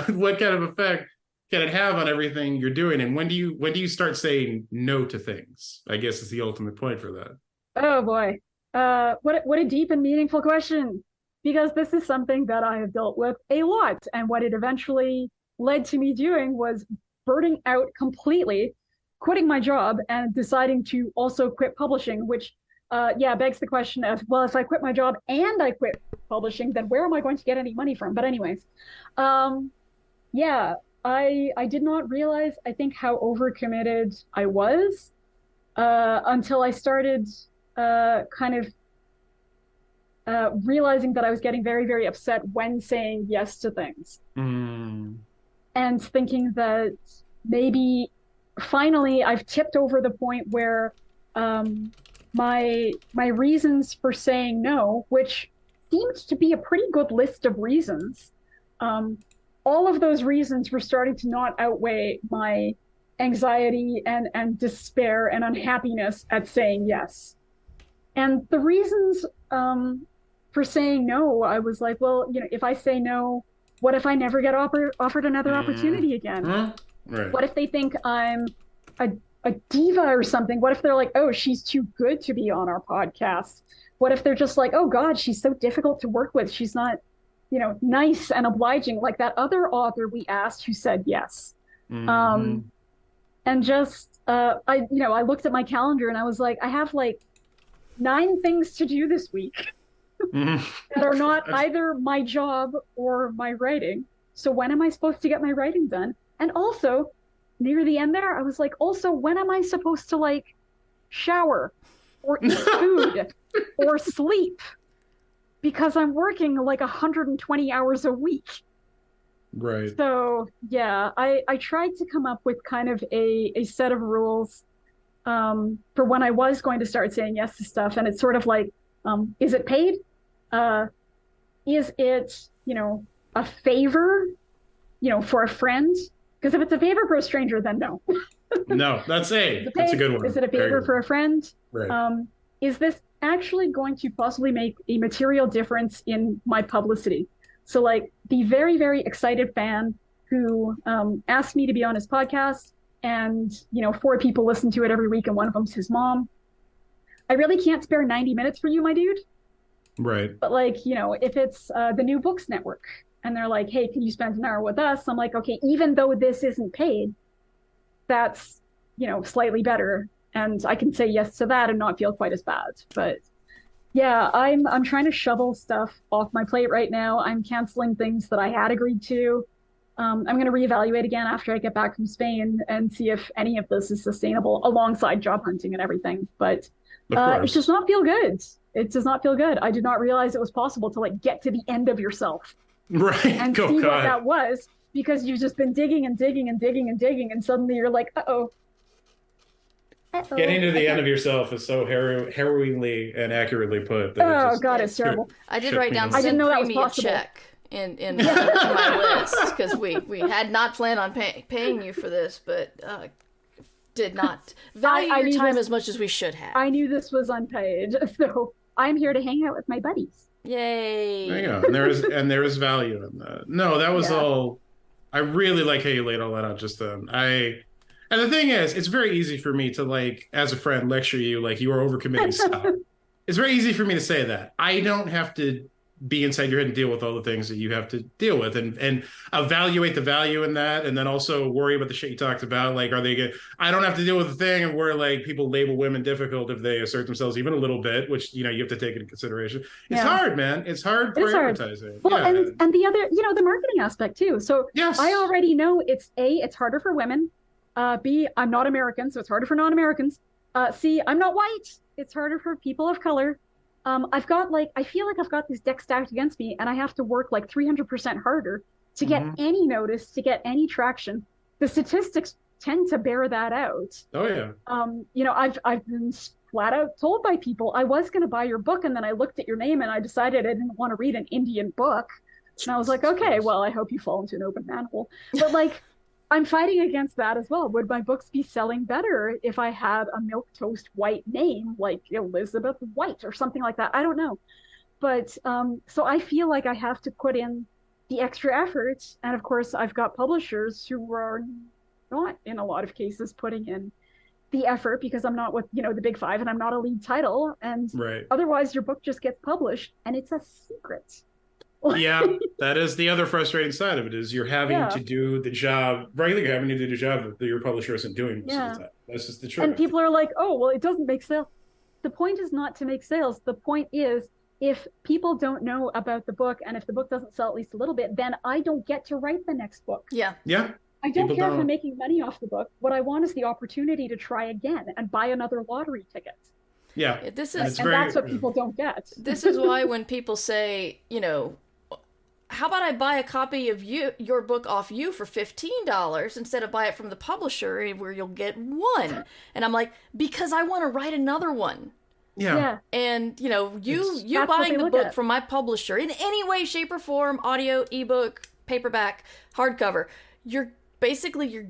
Speaker 2: what kind of effect can it have on everything you're doing? And when do you start saying no to things? I guess is the ultimate point for that.
Speaker 4: Oh boy. What a deep and meaningful question. Because this is something that I have dealt with a lot. And what it eventually led to me doing was burning out completely, quitting my job and deciding to also quit publishing, which begs the question of, well, if I quit my job and I quit publishing, then where am I going to get any money from? But anyways, yeah, I did not realize, I think, how overcommitted I was until I started kind of realizing that I was getting very, very upset when saying yes to things. And thinking that maybe finally I've tipped over the point where my reasons for saying no, which seemed to be a pretty good list of reasons, all of those reasons were starting to not outweigh my anxiety and despair and unhappiness at saying yes. And the reasons for saying no, I was like, well, if I say no, what if I never get offered another opportunity again?
Speaker 2: Right.
Speaker 4: What if they think I'm a diva or something? What if they're like, oh, she's too good to be on our podcast? What if they're just like, oh God, she's so difficult to work with. She's not, nice and obliging like that other author we asked who said yes. And just, I looked at my calendar and I was like, I have like 9 things to do this week that are not either my job or my writing. So when am I supposed to get my writing done? And also, near the end there, I was like, also, when am I supposed to like shower or eat food or sleep? Because I'm working like 120 hours a week.
Speaker 2: Right.
Speaker 4: So yeah, I tried to come up with kind of a set of rules for when I was going to start saying yes to stuff. And it's sort of like, is it paid? Is it, a favor, for a friend? Because if it's a favor for a stranger, then no.
Speaker 2: No, that's
Speaker 4: Is it
Speaker 2: That's a
Speaker 4: paid?
Speaker 2: good one.
Speaker 4: Is it a
Speaker 2: Very
Speaker 4: favor
Speaker 2: good.
Speaker 4: for a friend?
Speaker 2: Right.
Speaker 4: Is this actually going to possibly make a material difference in my publicity? So, like, the very, very excited fan who asked me to be on his podcast, and, you know, 4 people listen to it every week, and one of them's his mom. I really can't spare 90 minutes for you, my dude.
Speaker 2: Right.
Speaker 4: But, like, you know, if it's the New Books Network and they're like, hey, can you spend an hour with us? I'm like, okay, even though this isn't paid, that's, you know, slightly better. And I can say yes to that and not feel quite as bad. But yeah, I'm trying to shovel stuff off my plate right now. I'm canceling things that I had agreed to. I'm going to reevaluate again after I get back from Spain and see if any of this is sustainable alongside job hunting and everything. But
Speaker 2: Of
Speaker 4: it does
Speaker 2: course.
Speaker 4: not feel good. It does not feel good. I did not realize it was possible to like get to the end of yourself
Speaker 2: Right.
Speaker 4: and
Speaker 2: Oh
Speaker 4: see what
Speaker 2: God.
Speaker 4: that was because you've just been digging and digging and digging and digging, and suddenly you're like, uh-oh. Uh-oh.
Speaker 2: Getting to the
Speaker 4: I
Speaker 2: end
Speaker 4: can't-
Speaker 2: of yourself is so harrowingly and accurately put that it
Speaker 4: Oh
Speaker 2: just
Speaker 4: God, it's terrible.
Speaker 1: I did
Speaker 2: shook
Speaker 1: write
Speaker 2: me
Speaker 1: down
Speaker 2: to my
Speaker 4: I didn't
Speaker 1: send
Speaker 4: know that was
Speaker 1: Premee a
Speaker 4: possible.
Speaker 1: check in my list because we had not planned on paying you for this, but did not value
Speaker 4: I
Speaker 1: your
Speaker 4: knew
Speaker 1: time
Speaker 4: this-
Speaker 1: as much as we should have.
Speaker 4: I knew this was unpaid, so I'm here to hang out with my buddies.
Speaker 1: Yay!
Speaker 2: There you go. And there is value in that. No, that was
Speaker 4: Yeah.
Speaker 2: all. I really like how you laid all that out just then. And the thing is, it's very easy for me to like, as a friend, lecture you like you are overcommitting stuff. It's very easy for me to say that. I don't have to be inside your head and deal with all the things that you have to deal with and evaluate the value in that, and then also worry about the shit you talked about. Like, are they good? I don't have to deal with the thing of where like people label women difficult if they assert themselves even a little bit, which, you know, you have to take into consideration. It's
Speaker 4: Yeah.
Speaker 2: hard, man. It's hard
Speaker 4: It is hard.
Speaker 2: prioritizing.
Speaker 4: Well,
Speaker 2: Yeah.
Speaker 4: and the other, you know, the marketing aspect too. So
Speaker 2: Yes.
Speaker 4: I already know it's A, it's harder for women. B, I'm not American, so it's harder for non-Americans. C, I'm not white. It's harder for people of color. I've got like, I feel like I've got this deck stacked against me, and I have to work like 300% harder to get any notice, to get any traction. The statistics tend to bear that out.
Speaker 2: Oh yeah.
Speaker 4: You know, I've been flat out told by people I was going to buy your book, and then I looked at your name and I decided I didn't want to read an Indian book. And I was like, okay, well, I hope you fall into an open manhole. But like, I'm fighting against that as well. Would my books be selling better if I had a milquetoast white name like Elizabeth White or something like that? I don't know. But so I feel like I have to put in the extra effort. And of course, I've got publishers who are not, in a lot of cases, putting in the effort because I'm not with, you know, the big five and I'm not a lead title. And
Speaker 2: Right.
Speaker 4: otherwise, your book just gets published and it's a secret.
Speaker 2: Yeah, that is the other frustrating side of it is you're having
Speaker 4: Yeah.
Speaker 2: to do the job, regularly having to do the job that your publisher isn't doing most of the time. That's just the truth.
Speaker 4: And people are like, oh, well, it doesn't make sales. The point is not to make sales. The point is if people don't know about the book and if the book doesn't sell at least a little bit, then I don't get to write the next book.
Speaker 1: Yeah.
Speaker 2: Yeah.
Speaker 4: I don't
Speaker 2: People
Speaker 4: care if
Speaker 2: don't.
Speaker 4: I'm making money off the book. What I want is the opportunity to try again and buy another lottery ticket.
Speaker 2: Yeah.
Speaker 1: This
Speaker 2: And
Speaker 1: is
Speaker 2: it's
Speaker 4: And
Speaker 2: very-
Speaker 4: that's what people don't get.
Speaker 1: this is why when people say, you know, how about I buy a copy of your book off you for $15 instead of buy it from the publisher where you'll get one? And I'm like, because I want to write another one.
Speaker 2: Yeah.
Speaker 4: Yeah.
Speaker 1: And you know, you
Speaker 4: That's what
Speaker 1: buying
Speaker 4: they
Speaker 1: the
Speaker 4: look
Speaker 1: book
Speaker 4: at.
Speaker 1: from my publisher in any way, shape, or form, audio, ebook, paperback, hardcover, you're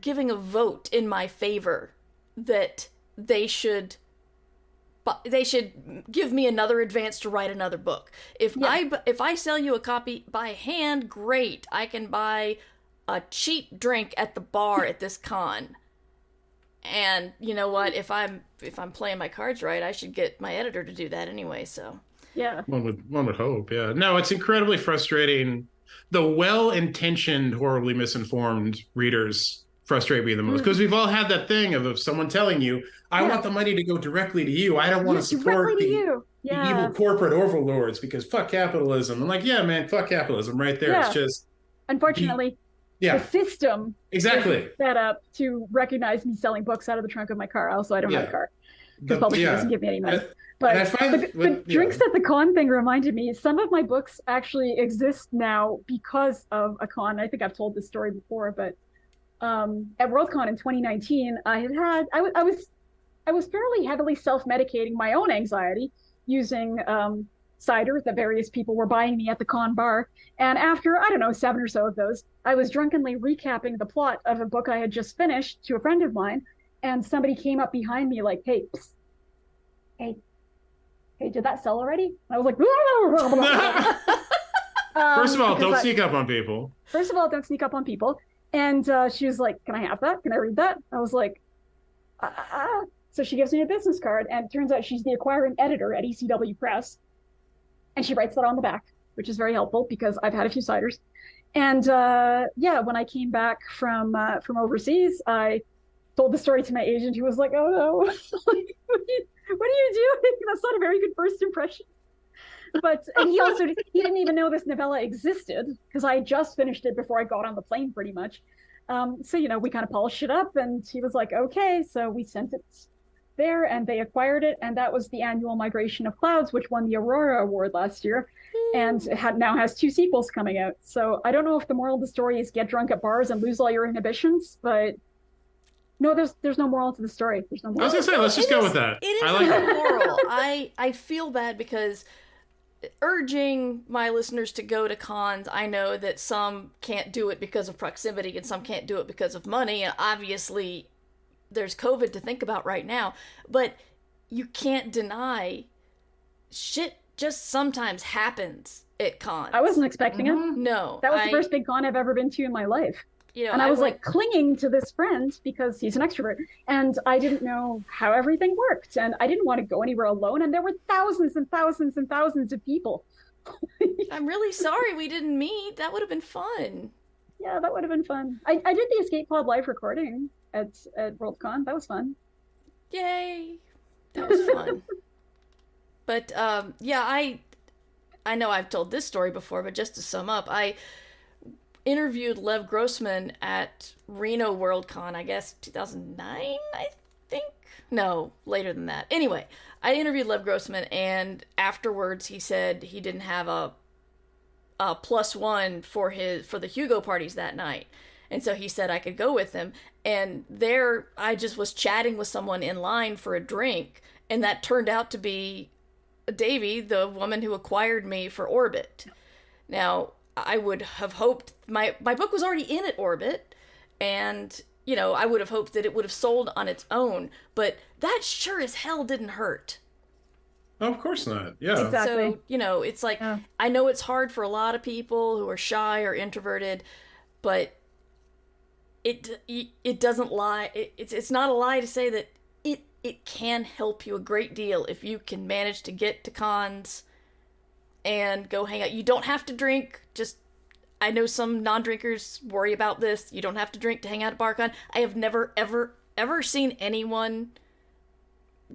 Speaker 1: giving a vote in my favor that they should give me another advance to write another book. If I sell you a copy by hand, great. I can buy a cheap drink at the bar at this con. And you know what? If I'm playing my cards right, I should get my editor to do that anyway. So
Speaker 4: Yeah.
Speaker 2: One would hope. Yeah. No, it's incredibly frustrating. The well-intentioned, horribly misinformed readers frustrate me the most because we've all had that thing of someone telling you, I want the money to go directly to you. I don't want to support
Speaker 4: Directly to
Speaker 2: the
Speaker 4: you.
Speaker 2: the evil corporate overlords because fuck capitalism. I'm like, yeah, man, fuck capitalism right there.
Speaker 4: Yeah.
Speaker 2: It's just,
Speaker 4: Unfortunately,
Speaker 2: yeah,
Speaker 4: the system
Speaker 2: exactly.
Speaker 4: is set up to recognize me selling books out of the trunk of my car. Also, I don't have a car because publishing doesn't give me any money. But
Speaker 2: I find
Speaker 4: the drinks at the con thing reminded me, some of my books actually exist now because of a con. I think I've told this story before, but at Worldcon in 2019, I was fairly heavily self-medicating my own anxiety using cider that various people were buying me at the con bar. And after, I don't know, 7 or so of those, I was drunkenly recapping the plot of a book I had just finished to a friend of mine. and somebody came up behind me like, hey, psst, hey, did that sell already? And I was like,
Speaker 2: First of all, don't sneak up on people.
Speaker 4: First of all, don't sneak up on people. And she was like, can I have that? Can I read that? I was like, So she gives me a business card, and it turns out she's the acquiring editor at ECW Press. And she writes that on the back, which is very helpful because I've had a few ciders. And when I came back from overseas, I told the story to my agent, who was like, oh no, like, what are you doing? That's not a very good first impression. But and he didn't even know this novella existed because I had just finished it before I got on the plane, pretty much. So we kind of polished it up, and he was like, okay. So we sent it there, and they acquired it, and that was the annual Migration of Clouds, which won the Aurora Award last year, and now has 2 sequels coming out. So I don't know if the moral of the story is get drunk at bars and lose all your inhibitions, but no, there's no moral to the story. There's no moral.
Speaker 2: I was gonna say, let's just go with that.
Speaker 1: It is
Speaker 2: I like
Speaker 1: a moral. I feel bad because urging my listeners to go to cons, I know that some can't do it because of proximity and some can't do it because of money, and obviously there's COVID to think about right now, but you can't deny shit just sometimes happens at cons.
Speaker 4: I wasn't expecting it.
Speaker 1: No.
Speaker 4: That was the first big con I've ever been to in my life.
Speaker 1: You know,
Speaker 4: and I was like clinging to this friend because he's an extrovert, and I didn't know how everything worked, and I didn't want to go anywhere alone, and there were thousands and thousands and thousands of people.
Speaker 1: I'm really sorry we didn't meet. That would have been fun.
Speaker 4: Yeah, that would have been fun. I did the Escape Pod live recording at Worldcon. That was fun.
Speaker 1: Yay. That was fun. But I know I've told this story before, but just to sum up, I interviewed Lev Grossman at Reno Worldcon, I guess 2009, I think? No, later than that. Anyway, I interviewed Lev Grossman, and afterwards he said he didn't have a +1 for the Hugo parties that night. And so he said I could go with him. And there I just was chatting with someone in line for a drink, and that turned out to be Davy, the woman who acquired me for Orbit. Now, I would have hoped my book was already in at Orbit, and I would have hoped that it would have sold on its own, but that sure as hell didn't hurt.
Speaker 2: Oh, of course not. Yeah.
Speaker 4: Exactly.
Speaker 1: So, it's like, I know it's hard for a lot of people who are shy or introverted, but it doesn't lie. It's not a lie to say that it can help you a great deal if you can manage to get to cons and go hang out. You don't have to drink. I know some non-drinkers worry about this. You don't have to drink to hang out at BarCon. I have never, ever seen anyone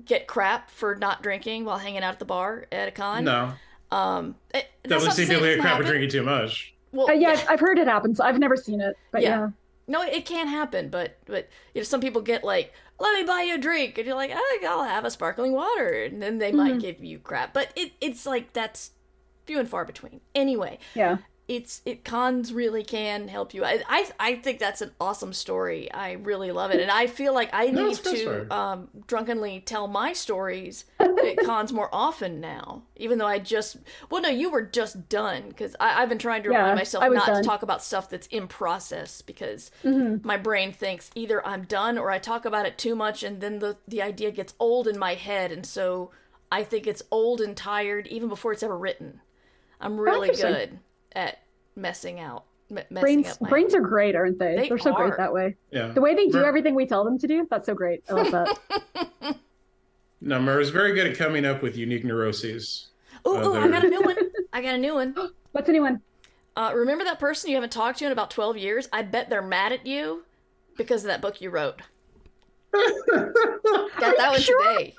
Speaker 1: get crap for not drinking while hanging out at the bar at a con.
Speaker 2: No.
Speaker 1: Definitely
Speaker 2: see people get crap for drinking too much.
Speaker 1: Well,
Speaker 4: I've heard it happens. I've never seen it, but yeah.
Speaker 1: No, it can happen, but some people get like, let me buy you a drink, and you're like, I'll have a sparkling water, and then they might give you crap. But it's like that's few and far between. Anyway, cons really can help you. I think that's an awesome story. I really love it, and I feel like I need to drunkenly tell my stories at cons more often now. Even though you were just done, because I've been trying to remind myself not to talk about stuff that's in process, because my brain thinks either I'm done or I talk about it too much, and then the idea gets old in my head, and so I think it's old and tired even before it's ever written. I'm really good at messing up.
Speaker 4: Brains are great, aren't they? They're so great that way.
Speaker 2: Yeah.
Speaker 4: The way they do everything we tell them to do, that's so great. I love that.
Speaker 2: No, Murr's very good at coming up with unique neuroses.
Speaker 1: Oh, I got a new one.
Speaker 4: What's a new one?
Speaker 1: Remember that person you haven't talked to in about 12 years? I bet they're mad at you because of that book you wrote. Got that one today.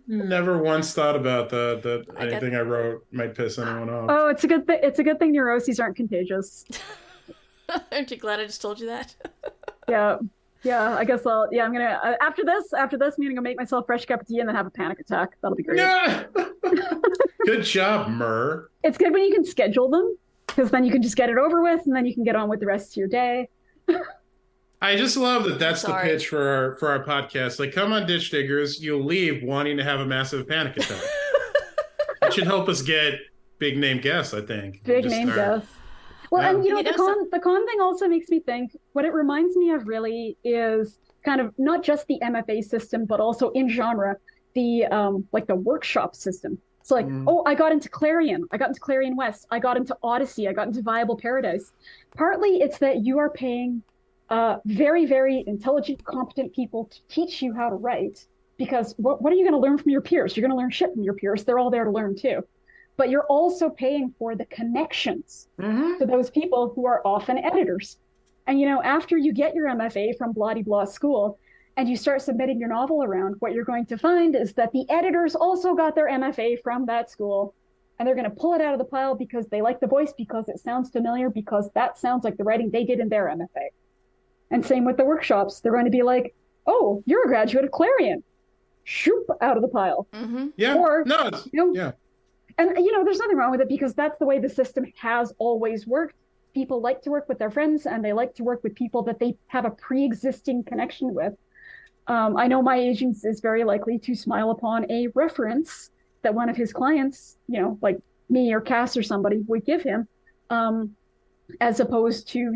Speaker 2: Never once thought about that anything I wrote might piss anyone off.
Speaker 4: Oh, it's a good thing. It's a good thing neuroses aren't contagious.
Speaker 1: Aren't you glad I just told you that?
Speaker 4: Yeah. I guess I'm gonna after this, I'm gonna go make myself a fresh cup of tea and then have a panic attack. That'll be great.
Speaker 2: Yeah. Good job, Mur.
Speaker 4: It's good when you can schedule them, because then you can just get it over with, and then you can get on with the rest of your day.
Speaker 2: I just love that that's the pitch for our podcast. Like, come on, Ditch Diggers, you'll leave wanting to have a massive panic attack. It should help us get big name guests, I think.
Speaker 4: Big name guests. Well, and the con thing also makes me think, what it reminds me of really is kind of not just the MFA system, but also in genre, the like the workshop system. It's like, oh, I got into Clarion, I got into Clarion West, I got into Odyssey, I got into Viable Paradise. Partly it's that you are paying very, very intelligent, competent people to teach you how to write. Because what are you going to learn from your peers? You're going to learn shit from your peers. They're all there to learn too. But you're also paying for the connections to those people who are often editors. And, after you get your MFA from blah-de-blah school and you start submitting your novel around, what you're going to find is that the editors also got their MFA from that school. And they're going to pull it out of the pile because they like the voice, because it sounds familiar, because that sounds like the writing they did in their MFA. And same with the workshops. They're going to be like, oh, you're a graduate of Clarion. Shoop, out of the pile.
Speaker 2: Yeah.
Speaker 4: Or,
Speaker 2: no, yeah.
Speaker 4: And, there's nothing wrong with it because that's the way the system has always worked. People like to work with their friends and they like to work with people that they have a pre-existing connection with. I know my agent is very likely to smile upon a reference that one of his clients, like me or Cass or somebody would give him, as opposed to,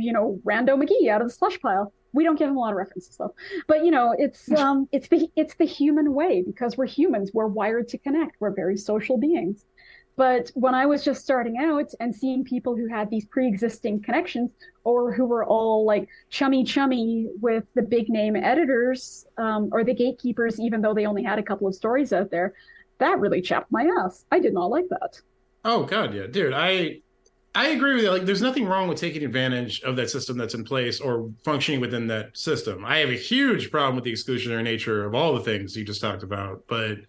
Speaker 4: Rando McGee out of the slush pile. We don't give him a lot of references though, but it's the human way because we're humans. We're wired to connect. We're very social beings. But when I was just starting out and seeing people who had these pre-existing connections or who were all like chummy with the big name editors or the gatekeepers, even though they only had a couple of stories out there, that really chapped my ass. I did not like that.
Speaker 2: Oh God, yeah, dude. I agree with you. Like, there's nothing wrong with taking advantage of that system that's in place or functioning within that system. I have a huge problem with the exclusionary nature of all the things you just talked about, but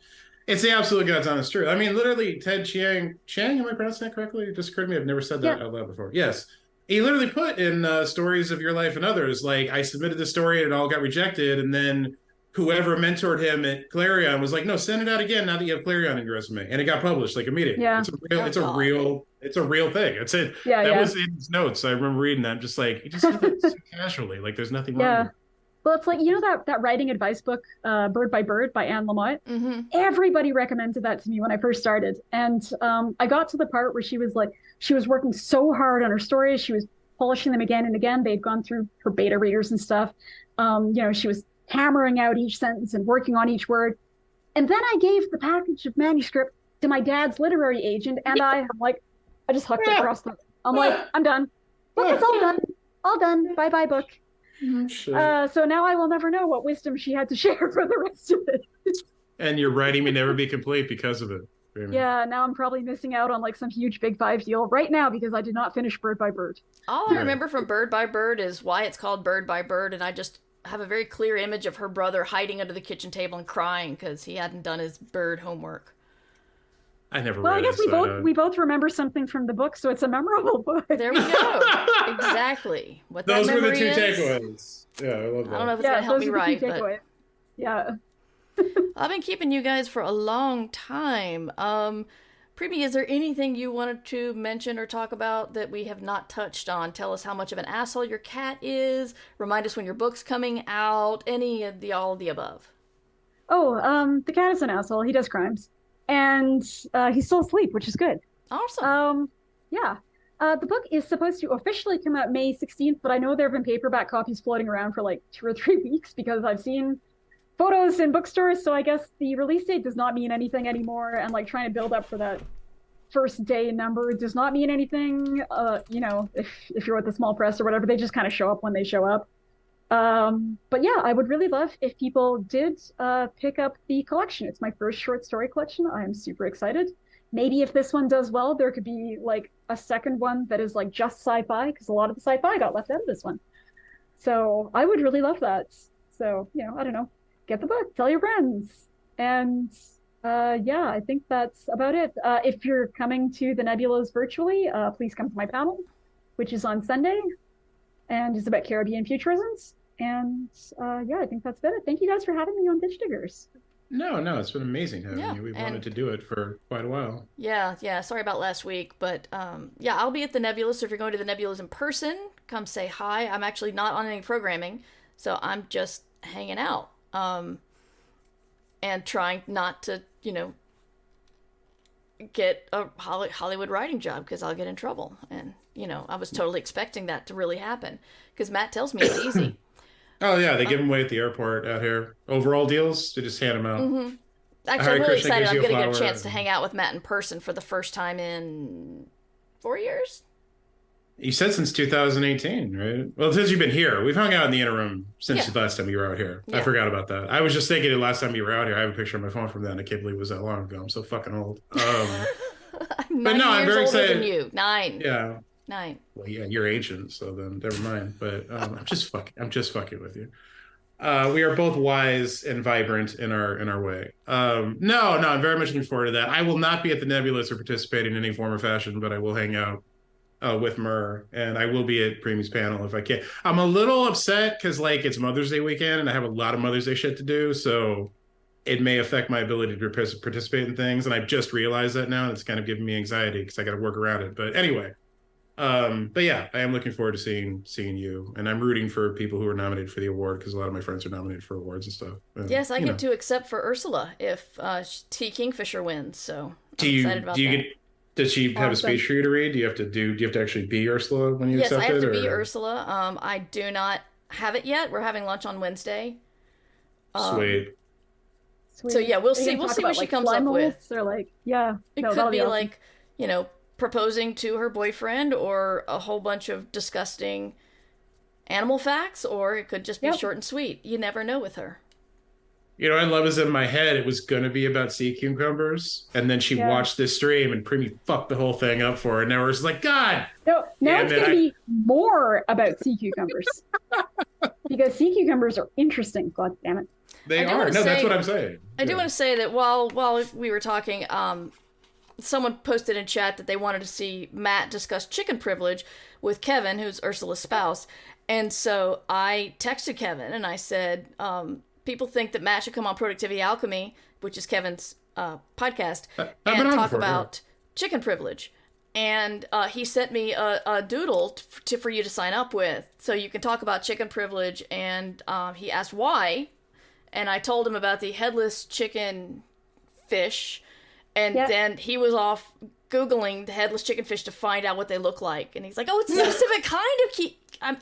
Speaker 2: it's the absolute God's honest truth. I mean, literally, Ted Chiang, am I pronouncing that correctly? It just occurred to me. I've never said that out loud before. Yes. He literally put in Stories of Your Life and Others, like, I submitted the story and it all got rejected, and then whoever mentored him at Clarion was like, no, send it out again now that you have Clarion in your resume. And it got published like immediately.
Speaker 4: Yeah.
Speaker 2: It's a real thing. It's it.
Speaker 4: Yeah,
Speaker 2: that was in his notes. I remember reading that. I'm just like, he just did it so casually. Like there's nothing wrong with it.
Speaker 4: Well, it's like, that writing advice book, Bird by Bird by Anne Lamott. Everybody recommended that to me when I first started. And I got to the part where she was working so hard on her stories. She was polishing them again and again. They'd gone through her beta readers and stuff. She was hammering out each sentence and working on each word. And then I gave the package of manuscript to my dad's literary agent, and I just hucked it across the. I'm like, I'm done. Look, it's all done. All done. Bye-bye, book. So now I will never know what wisdom she had to share for the rest of it.
Speaker 2: And your writing may never be complete because of it.
Speaker 4: Yeah, now I'm probably missing out on like some huge Big Five deal right now because I did not finish Bird by Bird.
Speaker 1: All I remember from Bird by Bird is why it's called Bird by Bird, and I just have a very clear image of her brother hiding under the kitchen table and crying because he hadn't done his bird homework.
Speaker 2: I never
Speaker 4: well,
Speaker 2: read
Speaker 4: I guess
Speaker 2: it.
Speaker 4: we both remember something from the book, so it's a memorable book.
Speaker 1: There we go. Exactly. What that
Speaker 2: Those were the two
Speaker 1: is,
Speaker 2: takeaways. Yeah, I love that.
Speaker 1: I don't know if it's going to help me write, but
Speaker 4: takeaways. Yeah.
Speaker 1: I've been keeping you guys for a long time. Premee, is there anything you wanted to mention or talk about that we have not touched on? Tell us how much of an asshole your cat is. Remind us when your book's coming out. Any of all of the above.
Speaker 4: Oh, the cat is an asshole. He does crimes. And he's still asleep, which is good.
Speaker 1: Awesome.
Speaker 4: Yeah. The book is supposed to officially come out May 16th, but I know there have been paperback copies floating around for like 2 or 3 weeks because I've seen photos in bookstores, so I guess the release date does not mean anything anymore, and like trying to build up for that first day number does not mean anything. If you're with the small press or whatever, they just kind of show up when they show up. But yeah, I would really love if people did pick up the collection. It's my first short story collection. I am super excited. Maybe if this one does well, there could be like a second one that is like just sci-fi, because a lot of the sci-fi got left out of this one. So I would really love that. So, I don't know. Get the book, tell your friends. And yeah, I think that's about it. If you're coming to the Nebulas virtually, please come to my panel, which is on Sunday and is about Caribbean futurisms. And yeah, I think that's about it. Thank you guys for having me on Ditch Diggers.
Speaker 2: No, it's been amazing having you. We've wanted to do it for quite a while.
Speaker 1: Yeah. Sorry about last week, but yeah, I'll be at the Nebula. So if you're going to the Nebulas in person, come say hi. I'm actually not on any programming, so I'm just hanging out. And trying not to, get a Hollywood writing job because I'll get in trouble. And, I was totally expecting that to really happen because Matt tells me it's easy.
Speaker 2: Oh yeah, they give them away at the airport out here. Overall deals, they just hand them out.
Speaker 1: Mm-hmm. Actually,
Speaker 2: Hare
Speaker 1: I'm really
Speaker 2: Krishna
Speaker 1: excited.
Speaker 2: gives
Speaker 1: I'm
Speaker 2: you a
Speaker 1: going to get a
Speaker 2: flower.
Speaker 1: chance to hang out with Matt in person for the first time in 4 years.
Speaker 2: You said since 2018, right? Well, since you've been here, we've hung out in the interim since
Speaker 1: Yeah.
Speaker 2: the last time you were out here. I
Speaker 1: Yeah.
Speaker 2: forgot about that. I was just thinking the last time you were out here. I have a picture on my phone from then. I can't believe it was that long ago. I'm so fucking old.
Speaker 1: I'm
Speaker 2: But
Speaker 1: 9
Speaker 2: no, I'm
Speaker 1: years
Speaker 2: very
Speaker 1: older
Speaker 2: excited.
Speaker 1: than you. 9.
Speaker 2: Yeah.
Speaker 1: 9.
Speaker 2: Well, yeah, you're ancient, so then never mind. But I'm just fucking with you. We are both wise and vibrant in our way. No, I'm very much looking forward to that. I will not be at the Nebulous or participating in any form or fashion, but I will hang out with Murr, and I will be at Premee's panel if I can. I'm a little upset because like it's Mother's Day weekend, and I have a lot of Mother's Day shit to do, so it may affect my ability to participate in things. And I've just realized that now, and it's kind of giving me anxiety because I got to work around it. But anyway. But yeah, I am looking forward to seeing you, and I'm rooting for people who are nominated for the award because a lot of my friends are nominated for awards and stuff. And,
Speaker 1: Yes, I get to accept for Ursula if T. Kingfisher wins. So
Speaker 2: do
Speaker 1: I'm
Speaker 2: you
Speaker 1: excited about
Speaker 2: do you
Speaker 1: that.
Speaker 2: get? Does she have a speech for you to read? Do you have to actually be Ursula when you
Speaker 1: Yes,
Speaker 2: accept
Speaker 1: I have
Speaker 2: it?
Speaker 1: to be
Speaker 2: or-
Speaker 1: Ursula. I do not have it yet. We're having lunch on Wednesday.
Speaker 2: Sweet.
Speaker 4: Sweet.
Speaker 1: So, yeah, we'll
Speaker 4: Are you
Speaker 1: see-
Speaker 4: gonna
Speaker 1: we'll
Speaker 4: talk
Speaker 1: see what
Speaker 4: about,
Speaker 1: she
Speaker 4: like,
Speaker 1: comes
Speaker 4: fly
Speaker 1: up with.
Speaker 4: molds Or like, yeah,
Speaker 1: It
Speaker 4: no,
Speaker 1: could
Speaker 4: that'll
Speaker 1: be
Speaker 4: awesome.
Speaker 1: like, proposing to her boyfriend, or a whole bunch of disgusting animal facts, or it could just be
Speaker 4: Yep.
Speaker 1: short and sweet. You never know with her.
Speaker 2: You know, I love is in my head. It was going to be about sea cucumbers, and then she
Speaker 4: Yeah.
Speaker 2: watched this stream, and Premee fucked the whole thing up for her. And now we're just like, God,
Speaker 4: No, now
Speaker 2: Yeah,
Speaker 4: it's
Speaker 2: man,
Speaker 4: going to be more about sea cucumbers because sea cucumbers are interesting. God damn it!
Speaker 2: they
Speaker 1: I do
Speaker 2: are.
Speaker 1: wanna
Speaker 2: No, that's
Speaker 1: say-
Speaker 2: what I'm saying.
Speaker 1: I do want to say that while we were talking, someone posted in chat that they wanted to see Matt discuss chicken privilege with Kevin, who's Ursula's spouse. And so I texted Kevin and I said, people think that Matt should come on Productivity Alchemy, which is Kevin's podcast,
Speaker 2: been
Speaker 1: and
Speaker 2: on
Speaker 1: talk
Speaker 2: before, yeah.
Speaker 1: about chicken privilege. And he sent me a doodle for you to sign up with, so you can talk about chicken privilege. And he asked why, and I told him about the headless chicken fish, and
Speaker 4: Yep.
Speaker 1: then he was off Googling the headless chicken fish to find out what they look like. And he's like, "Oh, it's a specific kind of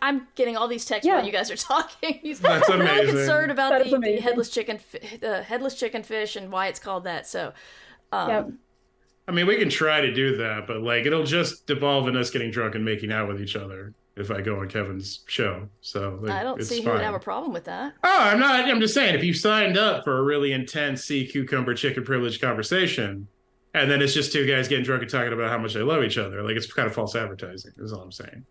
Speaker 1: I'm getting all these texts
Speaker 4: Yeah.
Speaker 1: while you guys are talking. He's
Speaker 2: That's
Speaker 1: really
Speaker 2: amazing.
Speaker 1: concerned about
Speaker 4: That is
Speaker 1: the
Speaker 4: amazing.
Speaker 1: headless chicken fish and why it's called that. So,
Speaker 4: Yep.
Speaker 2: I mean, we can try to do that, but like it'll just devolve in us getting drunk and making out with each other if I go on Kevin's show. So like,
Speaker 1: I don't
Speaker 2: it's
Speaker 1: see who
Speaker 2: fine.
Speaker 1: would have a problem with that.
Speaker 2: Oh, I'm not. I'm just saying, if you signed up for a really intense sea cucumber chicken privilege conversation, and then it's just two guys getting drunk and talking about how much they love each other, like it's kind of false advertising. Is all I'm saying.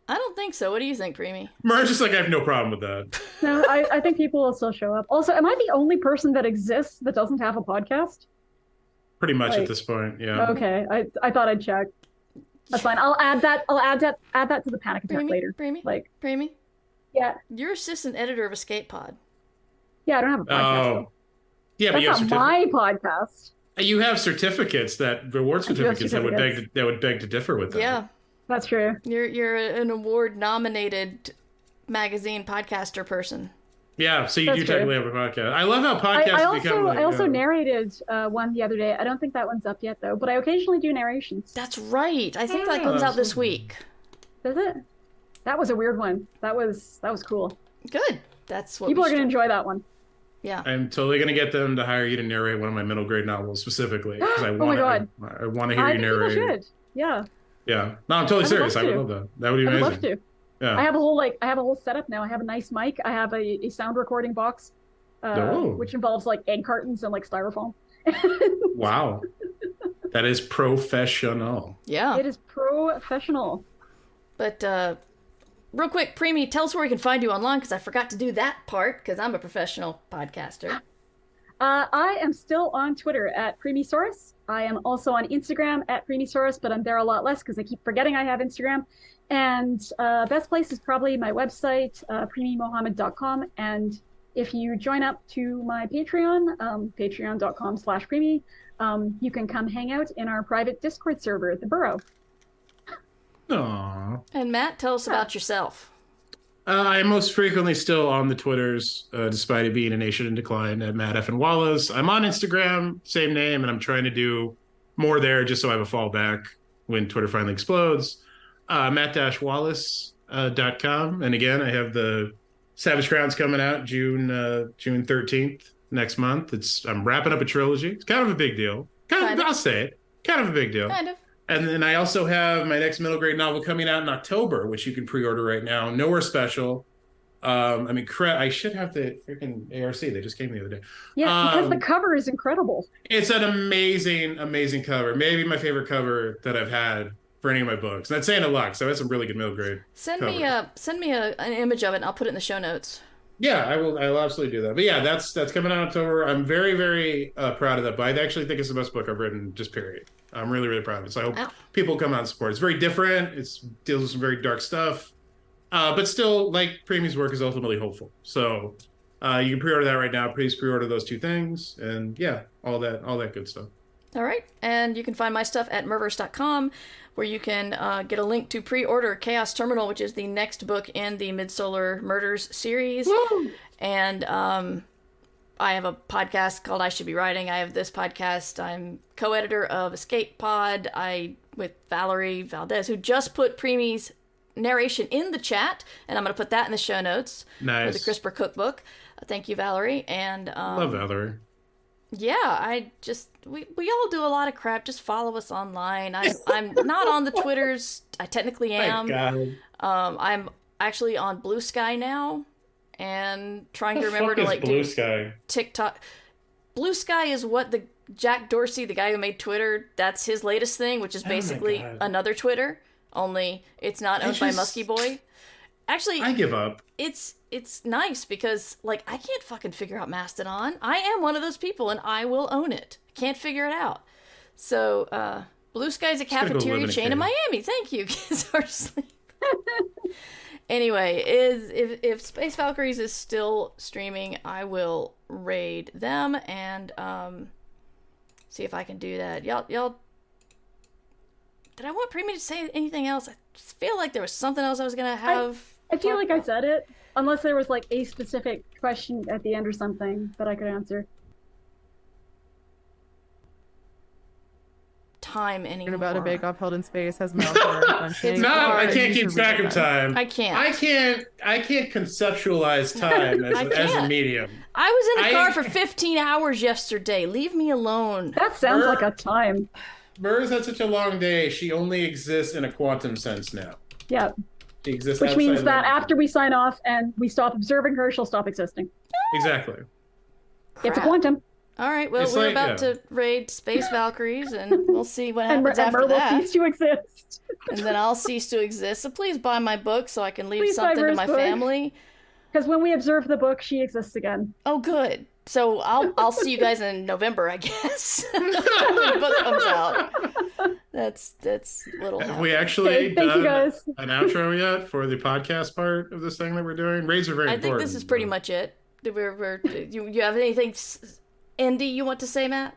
Speaker 1: I don't think so. What do you think, Premee?
Speaker 2: Mer's just like, I have no problem with that.
Speaker 4: No, I think people will still show up. Also, am I the only person that exists that doesn't have a podcast?
Speaker 2: Pretty much
Speaker 4: Like-
Speaker 2: at this point, yeah.
Speaker 4: Okay, I thought I'd check. That's fine. I'll add that. Add that to the panic attack later.
Speaker 1: Premee?
Speaker 4: Like,
Speaker 1: Premee?
Speaker 4: yeah,
Speaker 1: You're assistant editor of Escape Pod.
Speaker 4: yeah. I don't have a podcast.
Speaker 2: Oh,
Speaker 4: though.
Speaker 2: yeah, but
Speaker 4: That's
Speaker 2: you have
Speaker 4: not my podcast.
Speaker 2: you have certificates that reward
Speaker 4: I do have
Speaker 2: certificates that would beg to differ with that.
Speaker 1: Yeah,
Speaker 4: That's true.
Speaker 1: you're an award-nominated magazine podcaster person.
Speaker 2: Yeah, so you
Speaker 4: That's
Speaker 2: do
Speaker 4: true.
Speaker 2: technically have a podcast. I love how podcasts become like,
Speaker 4: I also narrated one the other day. I don't think that one's up yet though, but I occasionally do narrations.
Speaker 1: That's right. I think that comes out this week.
Speaker 4: Does it? That was a weird one. That was cool.
Speaker 1: Good. That's what
Speaker 4: People
Speaker 1: we
Speaker 4: are gonna
Speaker 1: should-
Speaker 4: enjoy that one.
Speaker 1: Yeah.
Speaker 2: I'm totally gonna get them to hire you to narrate one of my middle grade novels specifically because I
Speaker 4: Oh my
Speaker 2: want
Speaker 4: God.
Speaker 2: I want to hear
Speaker 4: I
Speaker 2: you
Speaker 4: think people
Speaker 2: narrate.
Speaker 4: should. Yeah,
Speaker 2: Yeah, no, I'm totally
Speaker 4: I would
Speaker 2: serious.
Speaker 4: love
Speaker 2: I would
Speaker 4: to.
Speaker 2: love that. That would be
Speaker 4: I would
Speaker 2: amazing.
Speaker 4: love to.
Speaker 2: Yeah.
Speaker 4: I have a whole setup now. I have a nice mic. I have a sound recording box,
Speaker 2: Oh.
Speaker 4: which involves like egg cartons and like styrofoam.
Speaker 2: Wow, that is professional.
Speaker 1: Yeah.
Speaker 4: It is professional.
Speaker 1: But real quick, Premee, tell us where we can find you online, because I forgot to do that part, because I'm a professional podcaster.
Speaker 4: I am still on Twitter at Premeesaurus. I am also on Instagram at Premeesaurus, but I'm there a lot less because I keep forgetting I have Instagram. And best place is probably my website, premeemohamed.com. And if you join up to my Patreon, patreon.com/Premee, you can come hang out in our private Discord server at the Burrow.
Speaker 2: Aww.
Speaker 1: And Matt, tell us about yourself.
Speaker 2: I am most frequently still on the Twitters, despite it being a nation in decline, at Matt F. and Wallace. I'm on Instagram, same name, and I'm trying to do more there just so I have a fallback when Twitter finally explodes. Matt-Wallace .com. And again, I have the Savage Crowns coming out June 13th next month. I'm wrapping up a trilogy. It's kind of a big deal. I'll say it. Kind of a big deal.
Speaker 1: Kind of.
Speaker 2: And then I also have my next middle grade novel coming out in October, which you can pre-order right now. Nowhere Special. I should have the freaking ARC. They just came the other day.
Speaker 4: Yeah, because the cover is incredible.
Speaker 2: It's an amazing, amazing cover. Maybe my favorite cover that I've had for any of my books. That's saying a lot. So I had some really good middle grade.
Speaker 1: Send me an image of it, and I'll put it in the show notes.
Speaker 2: Yeah, I will absolutely do that. But yeah, that's coming out in October. I'm very, very proud of that. But I actually think it's the best book I've written, just period. I'm really, really proud of it. So I hope people come out and support. It's very different. It deals with some very dark stuff. But still, like Premee's work is ultimately hopeful. So you can pre-order that right now. Please pre-order those two things. And yeah, all that good stuff.
Speaker 1: All right. And you can find my stuff at murverse.com, where you can get a link to pre-order Chaos Terminal, which is the next book in the Midsolar Murders series.
Speaker 2: Woo!
Speaker 1: And I have a podcast called I Should Be Writing. I have this podcast. I'm co-editor of Escape Pod with Valerie Valdez, who just put Premee's narration in the chat, and I'm going to put that in the show notes.
Speaker 2: Nice.
Speaker 1: For the CRISPR cookbook. Thank you, Valerie. And
Speaker 2: love Valerie.
Speaker 1: Yeah, we all do a lot of crap. Just follow us online. I'm not on the Twitters. I technically am.
Speaker 2: Thank God.
Speaker 1: I'm actually on Blue Sky now, and trying to remember to like
Speaker 2: Blue
Speaker 1: do
Speaker 2: Sky?
Speaker 1: TikTok. Blue Sky is what the Jack Dorsey, the guy who made Twitter, that's his latest thing, which is basically another Twitter, only it's not owned by Muskie Boy. Actually,
Speaker 2: I give up.
Speaker 1: It's nice because, like, I can't fucking figure out Mastodon. I am one of those people, and I will own it. Can't figure it out. So, Blue Sky's a cafeteria chain in Miami. Thank you, kids are asleep. Anyway, if Space Valkyries is still streaming, I will raid them and see if I can do that. Y'all. Did I want Premee to say anything else? I just feel like there was something else I was gonna have.
Speaker 4: I feel like I said it, unless there was like a specific question at the end or something that I could answer.
Speaker 1: Time anymore.
Speaker 5: About a bake-off held in space has malfunction.
Speaker 2: No, I can't keep track of time.
Speaker 1: I can't.
Speaker 2: I can't conceptualize time as a medium.
Speaker 1: I was in a car for 15 hours yesterday. Leave me alone.
Speaker 4: That sounds like a time.
Speaker 2: Murs had such a long day. She only exists in a quantum sense now.
Speaker 4: Yeah.
Speaker 2: She exists
Speaker 4: Which means
Speaker 2: outside
Speaker 4: that
Speaker 2: of
Speaker 4: after we sign off and we stop observing her, she'll stop existing.
Speaker 2: Exactly.
Speaker 4: It's a quantum.
Speaker 1: All right, well, we're about to raid Space Valkyries, and we'll see what happens after
Speaker 4: and
Speaker 1: that.
Speaker 4: will cease to exist.
Speaker 1: And then I'll cease to exist. So please buy my book so I can leave something to my family.
Speaker 4: Because when we observe the book, she exists again.
Speaker 1: Oh, good. So I'll see you guys in November, I guess. When the book comes out. That's little.
Speaker 2: Have we actually
Speaker 4: thank
Speaker 2: done
Speaker 4: you guys.
Speaker 2: an outro yet for the podcast part of this thing that we're doing? Raids are very important.
Speaker 1: I think this is pretty much it. You have anything, Andy, you want to say, Matt?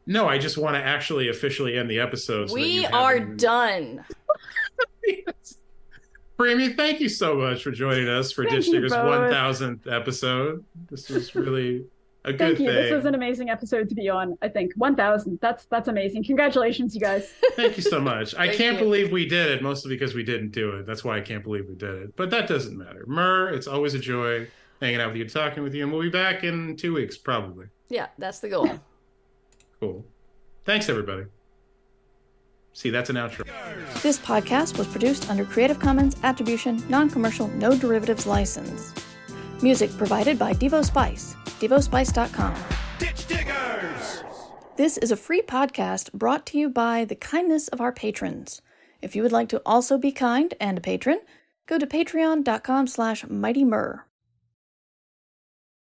Speaker 2: No, I just want to actually officially end the episode. So
Speaker 1: we are done.
Speaker 2: Premee, thank you so much for joining us for Ditch Digger's 1000th episode. This was really a good thing.
Speaker 4: This was an amazing episode to be on, I think. 1000. That's amazing. Congratulations, you guys.
Speaker 2: Thank you so much. I can't believe we did it, mostly because we didn't do it. That's why I can't believe we did it. But that doesn't matter. Mur, it's always a joy hanging out with you, talking with you, and we'll be back in 2 weeks, probably.
Speaker 1: Yeah, that's the goal.
Speaker 2: Cool. Thanks, everybody. See, that's an outro.
Speaker 1: This podcast was produced under Creative Commons Attribution, Non-Commercial, No Derivatives License. Music provided by Devo Spice, devospice.com.
Speaker 3: Ditch Diggers!
Speaker 1: This is a free podcast brought to you by the kindness of our patrons. If you would like to also be kind and a patron, go to patreon.com/mightymur.